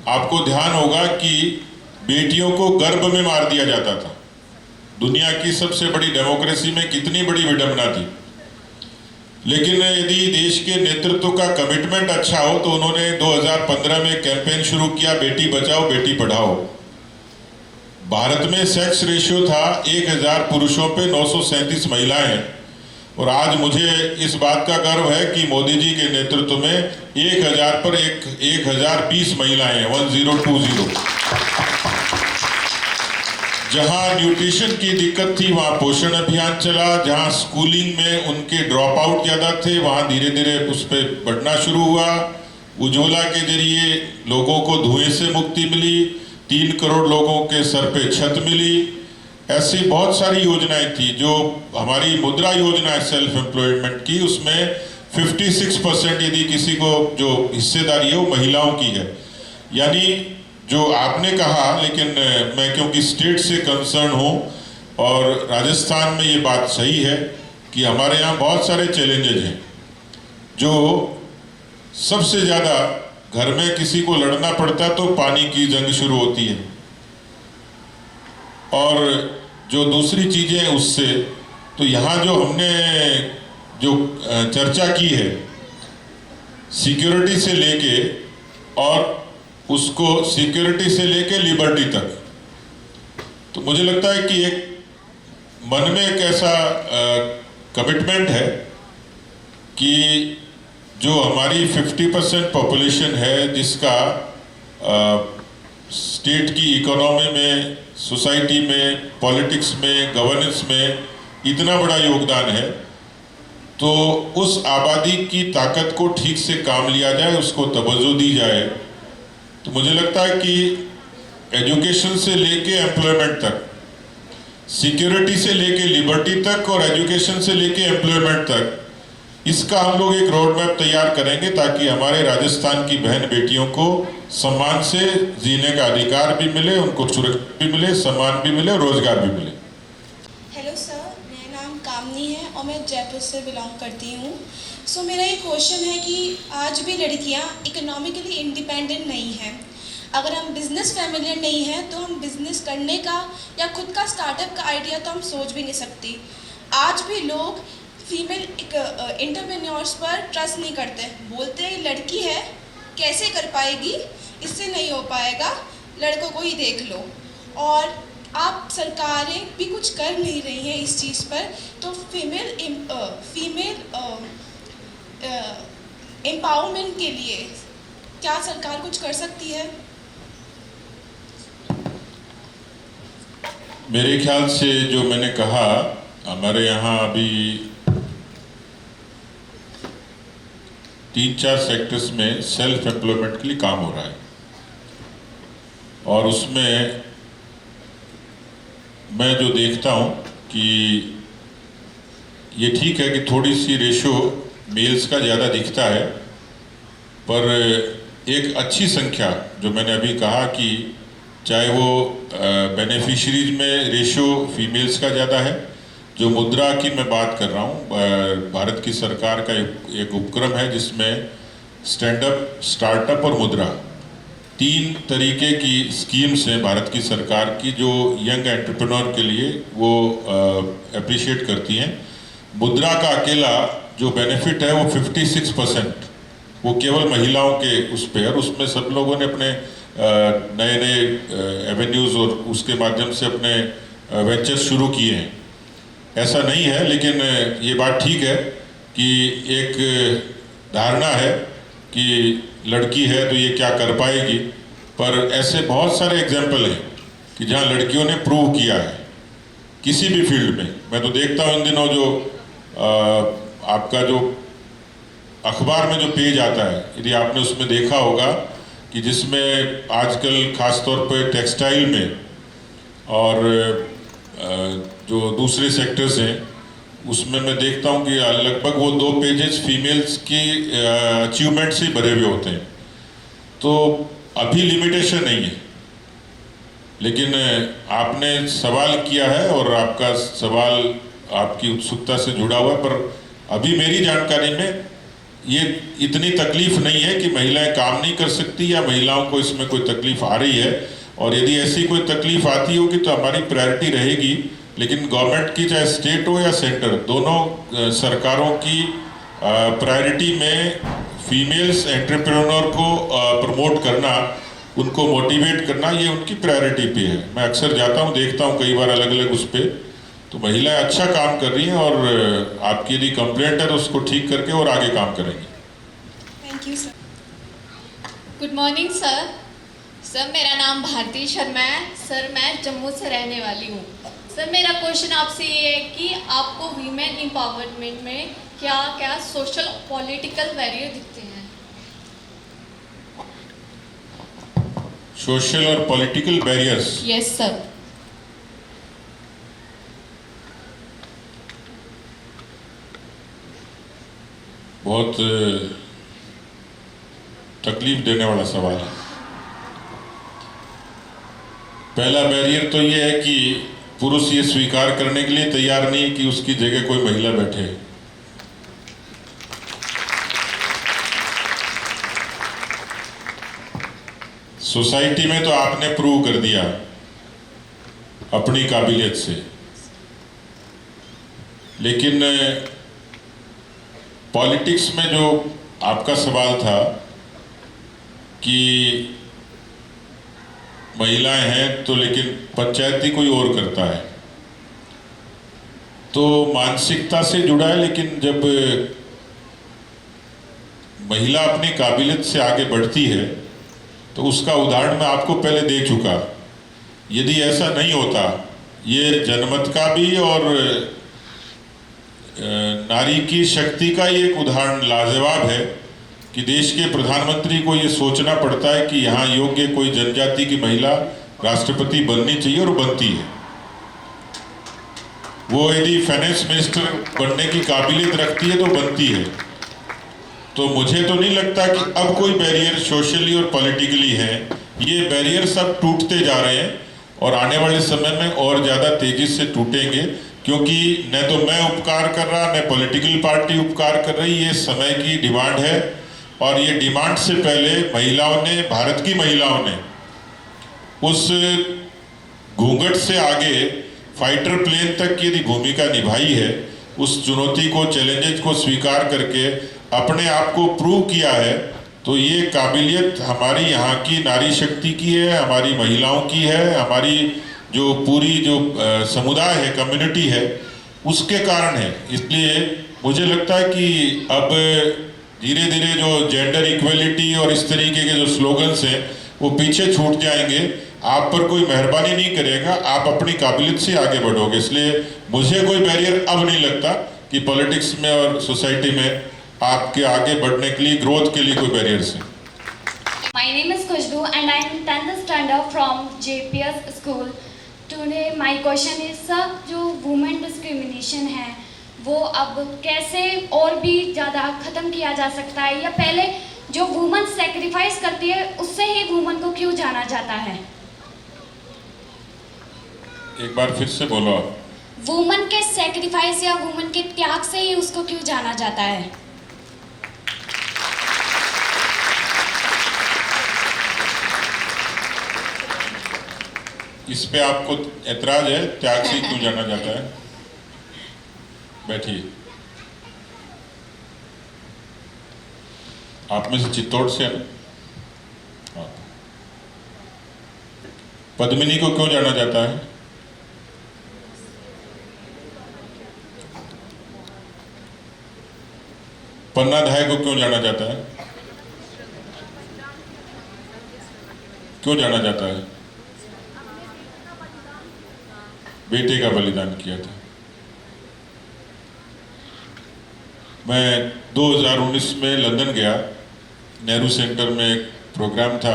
आपको ध्यान होगा कि बेटियों को गर्भ में मार दिया जाता था, दुनिया की सबसे बड़ी डेमोक्रेसी में कितनी बड़ी विडंबना थी। लेकिन यदि देश के नेतृत्व का कमिटमेंट अच्छा हो तो उन्होंने 2015 में कैंपेन शुरू किया, बेटी बचाओ बेटी पढ़ाओ। भारत में सेक्स रेशियो था 1000 पुरुषों पे 937 महिलाएं हैं, और आज मुझे इस बात का गर्व है कि मोदी जी के नेतृत्व में 1000 पर 1020 महिलाएं हैं, 1020। जहां न्यूट्रिशन की दिक्कत थी वहां पोषण अभियान चला, जहां स्कूलिंग में उनके ड्रॉप आउट ज़्यादा थे वहां धीरे धीरे उस पर बढ़ना शुरू हुआ। उज्ज्वला के जरिए लोगों को धुएं से मुक्ति मिली, 3 करोड़ लोगों के सर पे छत मिली। ऐसी बहुत सारी योजनाएं थी। जो हमारी मुद्रा योजना है सेल्फ एम्प्लॉयमेंट की, उसमें 56% यदि किसी को जो हिस्सेदारी है वो महिलाओं की है। यानी जो आपने कहा, लेकिन मैं क्योंकि स्टेट से कंसर्न हूँ और राजस्थान में ये बात सही है कि हमारे यहाँ बहुत सारे चैलेंजेज हैं। जो सबसे ज़्यादा घर में किसी को लड़ना पड़ता है तो पानी की जंग शुरू होती है, और जो दूसरी चीज़ें हैं उससे, तो यहाँ जो हमने जो चर्चा की है सिक्योरिटी से लेके, और उसको सिक्योरिटी से लेके लिबर्टी तक, तो मुझे लगता है कि एक मन में एक ऐसा कमिटमेंट है कि जो हमारी 50% पॉपुलेशन है जिसका स्टेट की इकोनॉमी में, सोसाइटी में, पॉलिटिक्स में, गवर्नेंस में इतना बड़ा योगदान है, तो उस आबादी की ताकत को ठीक से काम लिया जाए, उसको तवज्जो दी जाए। तो मुझे लगता है कि एजुकेशन से लेके एम्प्लॉयमेंट तक, सिक्योरिटी से लेके लिबर्टी तक और एजुकेशन से लेके एम्प्लॉयमेंट तक, इसका हम लोग एक रोड मैप तैयार करेंगे ताकि हमारे राजस्थान की बहन बेटियों को सम्मान से जीने का अधिकार भी मिले, उनको सुरक्षा भी मिले, सम्मान भी मिले, रोजगार भी मिले। हेलो सर, मेरा नाम कामनी है और मैं जयपुर से बिलोंग करती हूँ। सो मेरा ये क्वेश्चन है कि आज भी लड़कियाँ इकोनॉमिकली इंडिपेंडेंट नहीं हैं। अगर हम बिज़नेस फैमिली नहीं हैं तो हम बिज़नेस करने का या खुद का स्टार्टअप का आइडिया तो हम सोच भी नहीं सकती। आज भी लोग फीमेल एंटरप्रेन्योर्स पर ट्रस्ट नहीं करते, बोलते हैं लड़की है कैसे कर पाएगी, इससे नहीं हो पाएगा, लड़कों को ही देख लो। और आप सरकारें भी कुछ कर नहीं रही हैं इस चीज़ पर, तो फीमेल एम्पावरमेंट के लिए क्या सरकार कुछ कर सकती है? मेरे ख्याल से जो मैंने कहा, हमारे यहाँ अभी 3-4 सेक्टर्स में सेल्फ एम्प्लॉयमेंट के लिए काम हो रहा है, और उसमें मैं जो देखता हूँ कि ये ठीक है कि थोड़ी सी रेशो मेल्स का ज़्यादा दिखता है, पर एक अच्छी संख्या जो मैंने अभी कहा कि चाहे वो बेनिफिशरीज में रेशो फीमेल्स का ज़्यादा है। जो मुद्रा की मैं बात कर रहा हूँ, भारत की सरकार का एक उपक्रम है जिसमें स्टैंडअप, स्टार्टअप और मुद्रा 3 तरीके की स्कीम्स हैं भारत की सरकार की, जो यंग एंटरप्रेन्योर के लिए वो अप्रिशिएट करती हैं। मुद्रा का अकेला जो बेनिफिट है वो 56%, वो केवल महिलाओं के उस पर, और उसमें सब लोगों ने अपने नए नए एवेन्यूज़ और उसके माध्यम से अपने वेंचर शुरू किए हैं। ऐसा नहीं है, लेकिन ये बात ठीक है कि एक धारणा है कि लड़की है तो ये क्या कर पाएगी, पर ऐसे बहुत सारे एग्जाम्पल हैं कि जहाँ लड़कियों ने प्रूव किया है किसी भी फील्ड में। मैं तो देखता हूँ इन दिनों जो आपका जो अखबार में जो पेज आता है, यदि आपने उसमें देखा होगा कि जिसमें आजकल खासतौर पर टेक्सटाइल में और जो दूसरे सेक्टर्स हैं उसमें मैं देखता हूँ कि लगभग वो 2 पेजेस फीमेल्स की अचीवमेंट से भरे हुए होते हैं। तो अभी लिमिटेशन नहीं है, लेकिन आपने सवाल किया है और आपका सवाल आपकी उत्सुकता से जुड़ा हुआ है, पर अभी मेरी जानकारी में ये इतनी तकलीफ नहीं है कि महिलाएं काम नहीं कर सकती या महिलाओं को इसमें कोई तकलीफ आ रही है। और यदि ऐसी कोई तकलीफ आती होगी तो हमारी प्रायोरिटी रहेगी, लेकिन गवर्नमेंट की चाहे स्टेट हो या सेंटर, दोनों सरकारों की प्रायोरिटी में फीमेल्स एंटरप्रेन्योर को प्रमोट करना, उनको मोटिवेट करना, ये उनकी प्रायोरिटी पे है। मैं अक्सर जाता हूँ, देखता हूँ कई बार अलग अलग उस पर, तो महिलाएं अच्छा काम कर रही हैं और आपकी यदि कंप्लेंट है तो उसको ठीक करके और आगे काम करेंगी। Thank you sir. Good morning sir. Sir मेरा नाम भारती शर्मा है। सर मैं जम्मू से रहने वाली हूँ। सर मेरा क्वेश्चन आपसे ये है कि आपको वीमेन एम्पावरमेंट में क्या क्या सोशल पॉलिटिकल बैरियर दिखते हैं? सोशल और पॉलिटिकल बैरियर्स। Yes sir. बहुत तकलीफ देने वाला सवाल है। पहला बैरियर तो ये है कि पुरुष ये स्वीकार करने के लिए तैयार नहीं कि उसकी जगह कोई महिला बैठे। सोसाइटी में तो आपने प्रूव कर दिया अपनी काबिलियत से, लेकिन पॉलिटिक्स में जो आपका सवाल था कि महिलाएं हैं तो लेकिन पंचायती कोई और करता है, तो मानसिकता से जुड़ा है। लेकिन जब महिला अपनी काबिलियत से आगे बढ़ती है तो उसका उदाहरण मैं आपको पहले दे चुका। यदि ऐसा नहीं होता, ये जनमत का भी और नारी की शक्ति का ही एक उदाहरण लाजवाब है कि देश के प्रधानमंत्री को ये सोचना पड़ता है कि यहाँ योग्य कोई जनजाति की महिला राष्ट्रपति बननी चाहिए और बनती है। वो यदि फाइनेंस मिनिस्टर बनने की काबिलियत रखती है तो बनती है। तो मुझे तो नहीं लगता कि अब कोई बैरियर सोशली और पॉलिटिकली है। ये बैरियर सब टूटते जा रहे हैं और आने वाले समय में और ज़्यादा तेजी से टूटेंगे, क्योंकि न तो मैं उपकार कर रहा न पॉलिटिकल पार्टी उपकार कर रही। ये समय की डिमांड है और ये डिमांड से पहले महिलाओं ने, भारत की महिलाओं ने उस घूंघट से आगे फाइटर प्लेन तक की यदि भूमिका निभाई है, उस चुनौती को, चैलेंजेस को स्वीकार करके अपने आप को प्रूव किया है, तो ये काबिलियत हमारी यहाँ की नारी शक्ति की है, हमारी महिलाओं की है, हमारी जो पूरी जो समुदाय है, कम्युनिटी है, उसके कारण है। इसलिए मुझे लगता है कि अब धीरे धीरे जो जेंडर इक्वलिटी और इस तरीके के जो स्लोगन्स हैं वो पीछे छूट जाएंगे। आप पर कोई मेहरबानी नहीं करेगा, आप अपनी काबिलियत से आगे बढ़ोगे। इसलिए मुझे कोई बैरियर अब नहीं लगता कि पॉलिटिक्स में और सोसाइटी में आपके आगे बढ़ने के लिए, ग्रोथ के लिए कोई बैरियर्स है। My name is Khushbu and I am 10th standard from JPS school. Today my question is sir, जो women discrimination है वो अब कैसे और भी ज़्यादा ख़त्म किया जा सकता है, या पहले जो वुमन सेक्रीफाइस करती है उससे ही वुमन को क्यों जाना जाता है? एक बार फिर से बोलो। वुमन के सेक्रीफाइस या वुमन के त्याग से ही उसको क्यों जाना जाता है? इस पे आपको ऐतराज है, त्याग से क्यों जाना जाता है? बैठिए। आप में से चित्तौड़ से है? हाँ। पद्मिनी को क्यों जाना जाता है? पन्नाधाय को क्यों जाना जाता है? क्यों जाना जाता है? बेटे का बलिदान किया था। मैं 2019 में लंदन गया, नेहरू सेंटर में एक प्रोग्राम था,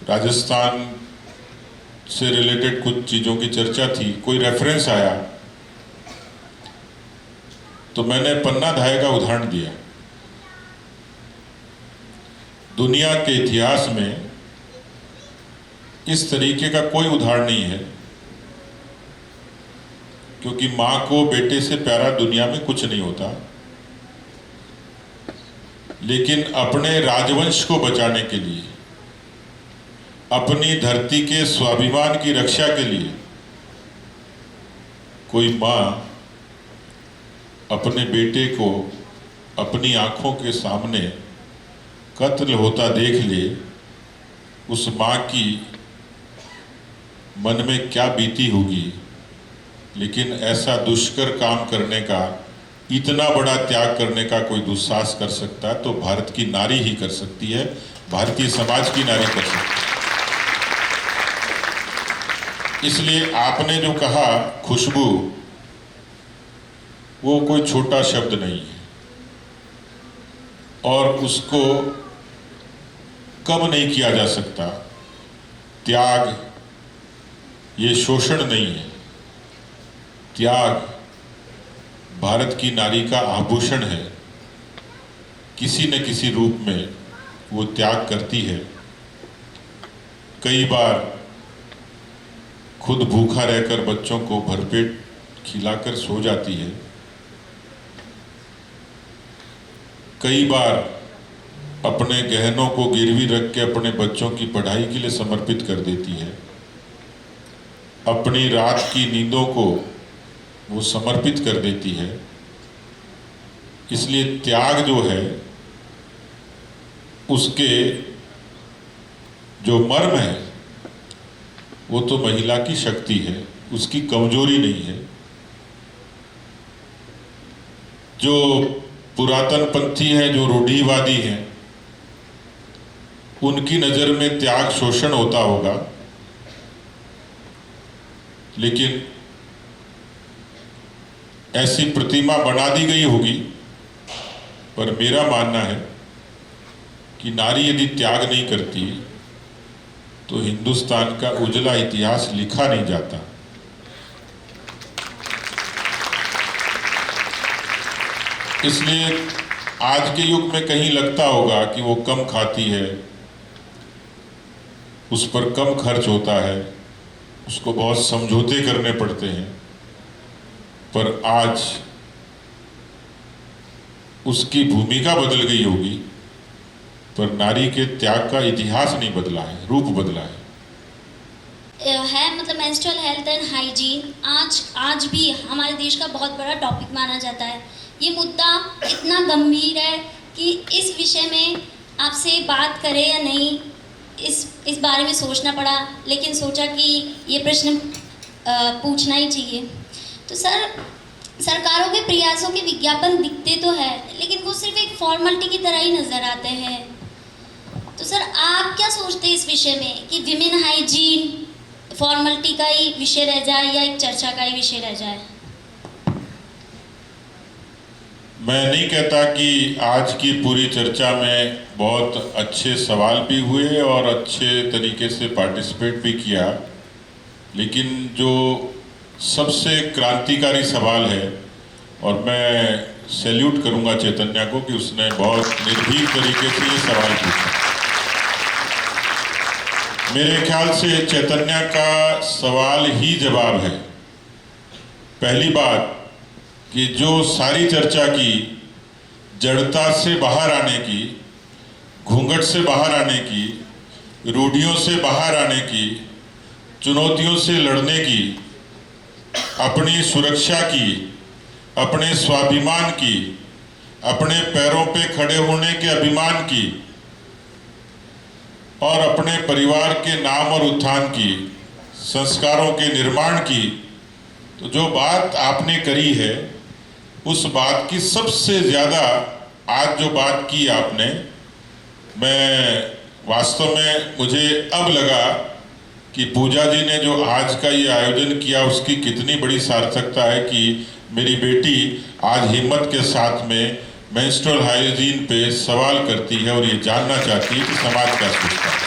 राजस्थान से रिलेटेड कुछ चीज़ों की चर्चा थी, कोई रेफरेंस आया तो मैंने पन्नाधाय का उदाहरण दिया। दुनिया के इतिहास में इस तरीके का कोई उदाहरण नहीं है, क्योंकि माँ को बेटे से प्यारा दुनिया में कुछ नहीं होता। लेकिन अपने राजवंश को बचाने के लिए, अपनी धरती के स्वाभिमान की रक्षा के लिए कोई माँ अपने बेटे को अपनी आंखों के सामने कत्ल होता देख ले, उस माँ की मन में क्या बीती होगी। लेकिन ऐसा दुष्कर काम करने का, इतना बड़ा त्याग करने का कोई दुस्साहस कर सकता है तो भारत की नारी ही कर सकती है, भारतीय समाज की नारी कर सकती है। इसलिए आपने जो कहा खुशबू, वो कोई छोटा शब्द नहीं है और उसको कम नहीं किया जा सकता। त्याग ये शोषण नहीं है, त्याग भारत की नारी का आभूषण है। किसी न किसी रूप में वो त्याग करती है। कई बार खुद भूखा रहकर बच्चों को भरपेट खिलाकर सो जाती है। कई बार अपने गहनों को गिरवी रख के अपने बच्चों की पढ़ाई के लिए समर्पित कर देती है। अपनी रात की नींदों को वो समर्पित कर देती है। इसलिए त्याग जो है उसके जो मर्म है वो तो महिला की शक्ति है, उसकी कमजोरी नहीं है। जो पुरातन पंथी हैं, जो रूढ़िवादी हैं, उनकी नजर में त्याग शोषण होता होगा, लेकिन ऐसी प्रतिमा बना दी गई होगी। पर मेरा मानना है कि नारी यदि त्याग नहीं करती तो हिंदुस्तान का उजला इतिहास लिखा नहीं जाता। इसलिए आज के युग में कहीं लगता होगा कि वो कम खाती है, उस पर कम खर्च होता है, उसको बहुत समझौते करने पड़ते हैं। पर आज उसकी भूमिका बदल गई होगी, पर नारी के त्याग का इतिहास नहीं बदला है, रूप बदला है। मतलब मेंस्ट्रुअल हेल्थ एंड हाइजीन आज भी हमारे देश का बहुत बड़ा टॉपिक माना जाता है। ये मुद्दा इतना गंभीर है कि इस विषय में आपसे बात करें या नहीं, इस बारे में सोचना पड़ा, लेकिन सोचा कि ये प्रश्न पूछना ही चाहिए। तो सर, सरकारों के प्रयासों के विज्ञापन दिखते तो है, लेकिन वो सिर्फ एक फॉर्मेलिटी की तरह ही नज़र आते हैं। तो सर, आप क्या सोचते हैं इस विषय में कि विमेन हाइजीन फॉर्मेलिटी का ही विषय रह जाए या एक चर्चा का ही विषय रह जाए? मैं नहीं कहता कि आज की पूरी चर्चा में बहुत अच्छे सवाल भी हुए और अच्छे तरीके से पार्टिसिपेट भी किया, लेकिन जो सबसे क्रांतिकारी सवाल है, और मैं सैल्यूट करूंगा चैतन्या को कि उसने बहुत निर्भीक तरीके से ये सवाल पूछा। मेरे ख्याल से चैतन्या का सवाल ही जवाब है। पहली बात कि जो सारी चर्चा की जड़ता से बाहर आने की, घूंघट से बाहर आने की, रूढ़ियों से बाहर आने की, चुनौतियों से लड़ने की, अपनी सुरक्षा की, अपने स्वाभिमान की, अपने पैरों पे खड़े होने के अभिमान की और अपने परिवार के नाम और उत्थान की, संस्कारों के निर्माण की, तो जो बात आपने करी है उस बात की सबसे ज़्यादा आज जो बात की आपने, मैं वास्तव में मुझे अब लगा कि पूजा जी ने जो आज का ये आयोजन किया उसकी कितनी बड़ी सार्थकता है कि मेरी बेटी आज हिम्मत के साथ में मेंस्ट्रुअल हाइजीन पे सवाल करती है और ये जानना चाहती है कि समाज क्या सोचता है।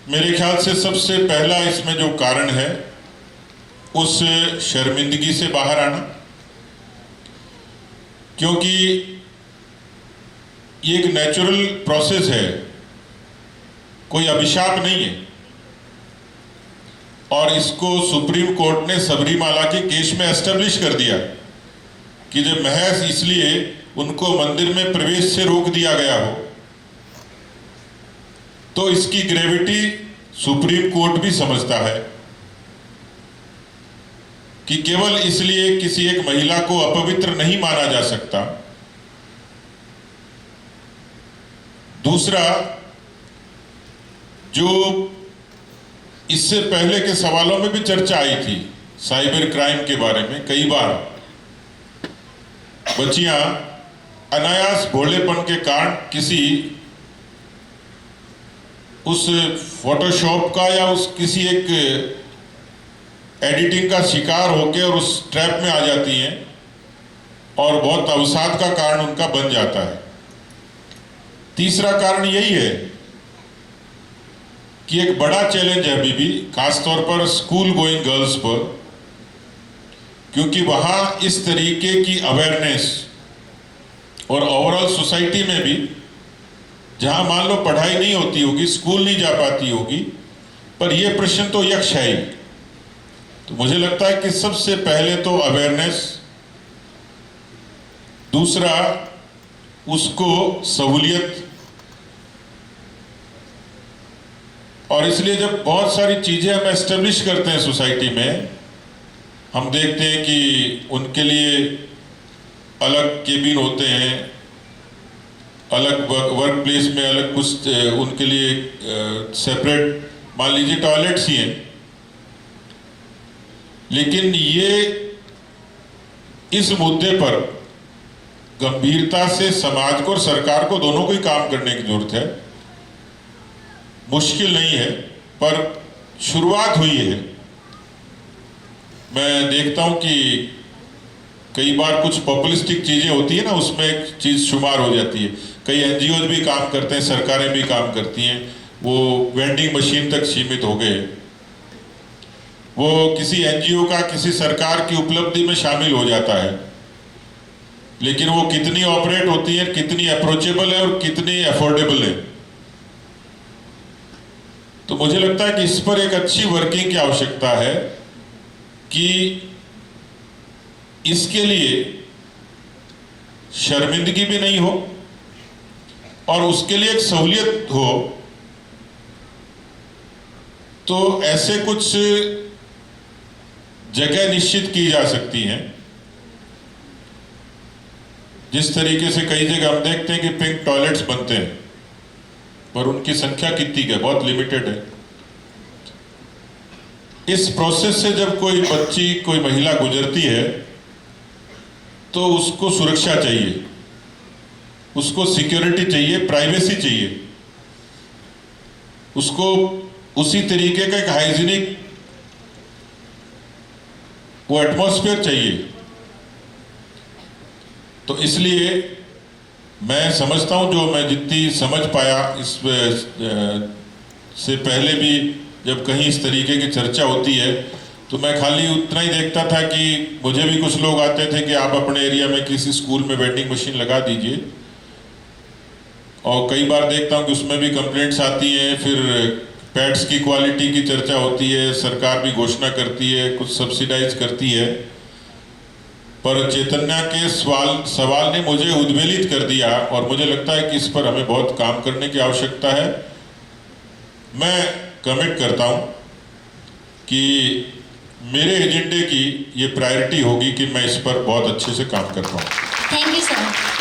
मेरे ख्याल से सबसे पहला इसमें जो कारण है उस शर्मिंदगी से बाहर आना, क्योंकि ये एक नेचुरल प्रोसेस है, कोई अभिशाप नहीं है। और इसको सुप्रीम कोर्ट ने सबरीमाला के केस में एस्टेब्लिश कर दिया कि जब महज इसलिए उनको मंदिर में प्रवेश से रोक दिया गया हो तो इसकी ग्रेविटी सुप्रीम कोर्ट भी समझता है कि केवल इसलिए किसी एक महिला को अपवित्र नहीं माना जा सकता। दूसरा, जो इससे पहले के सवालों में भी चर्चा आई थी साइबर क्राइम के बारे में, कई बार बच्चियां अनायास भोलेपन के कारण किसी उस फोटोशॉप का या उस किसी एक एडिटिंग का शिकार होकर और उस ट्रैप में आ जाती हैं और बहुत अवसाद का कारण उनका बन जाता है। तीसरा कारण यही है कि एक बड़ा चैलेंज है अभी भी, खासतौर पर स्कूल गोइंग गर्ल्स पर, क्योंकि वहाँ इस तरीके की अवेयरनेस और ओवरऑल सोसाइटी में भी, जहाँ मान लो पढ़ाई नहीं होती होगी, स्कूल नहीं जा पाती होगी, पर यह प्रश्न तो यक्ष है ही। तो मुझे लगता है कि सबसे पहले तो अवेयरनेस, दूसरा उसको सहूलियत, और इसलिए जब बहुत सारी चीजें हम एस्टेब्लिश करते हैं सोसाइटी में, हम देखते हैं कि उनके लिए अलग केबिन होते हैं, अलग वर्क प्लेस में अलग कुछ उनके लिए सेपरेट मान लीजिए टॉयलेट्स ही हैं, लेकिन ये इस मुद्दे पर गंभीरता से समाज को और सरकार को दोनों को ही काम करने की जरूरत है। मुश्किल नहीं है, पर शुरुआत हुई है। मैं देखता हूं कि कई बार कुछ पॉपुलिस्टिक चीजें होती है ना, उसमें एक चीज शुमार हो जाती है। कई एनजीओ भी काम करते हैं, सरकारें भी काम करती हैं, वो वेंडिंग मशीन तक सीमित हो गए। वो किसी एनजीओ का किसी सरकार की उपलब्धि में शामिल हो जाता है, लेकिन वो कितनी ऑपरेट होती है, कितनी अप्रोचेबल है और कितनी अफोर्डेबल है। तो मुझे लगता है कि इस पर एक अच्छी वर्किंग की आवश्यकता है कि इसके लिए शर्मिंदगी भी नहीं हो और उसके लिए एक सहूलियत हो। तो ऐसे कुछ जगह निश्चित की जा सकती हैं, जिस तरीके से कई जगह हम देखते हैं कि पिंक टॉयलेट्स बनते हैं, पर उनकी संख्या कितनी है, बहुत लिमिटेड है। इस प्रोसेस से जब कोई बच्ची, कोई महिला गुजरती है, तो उसको सुरक्षा चाहिए, उसको सिक्योरिटी चाहिए, प्राइवेसी चाहिए, उसको उसी तरीके का एक हाइजीनिक वो एटमॉस्फेयर चाहिए। तो इसलिए मैं समझता हूं, जो मैं जितनी समझ पाया इस से पहले भी जब कहीं इस तरीके की चर्चा होती है, तो मैं खाली उतना ही देखता था कि मुझे भी कुछ लोग आते थे कि आप अपने एरिया में किसी स्कूल में वेंडिंग मशीन लगा दीजिए, और कई बार देखता हूं कि उसमें भी कंप्लेंट्स आती हैं। फिर पैड्स की क्वालिटी की चर्चा होती है, सरकार भी घोषणा करती है, कुछ सब्सिडाइज करती है, पर चैतन्या के सवाल ने मुझे उद्वेलित कर दिया और मुझे लगता है कि इस पर हमें बहुत काम करने की आवश्यकता है। मैं कमिट करता हूं कि मेरे एजेंडे की ये प्रायोरिटी होगी कि मैं इस पर बहुत अच्छे से काम कर पाऊं। Thank you sir.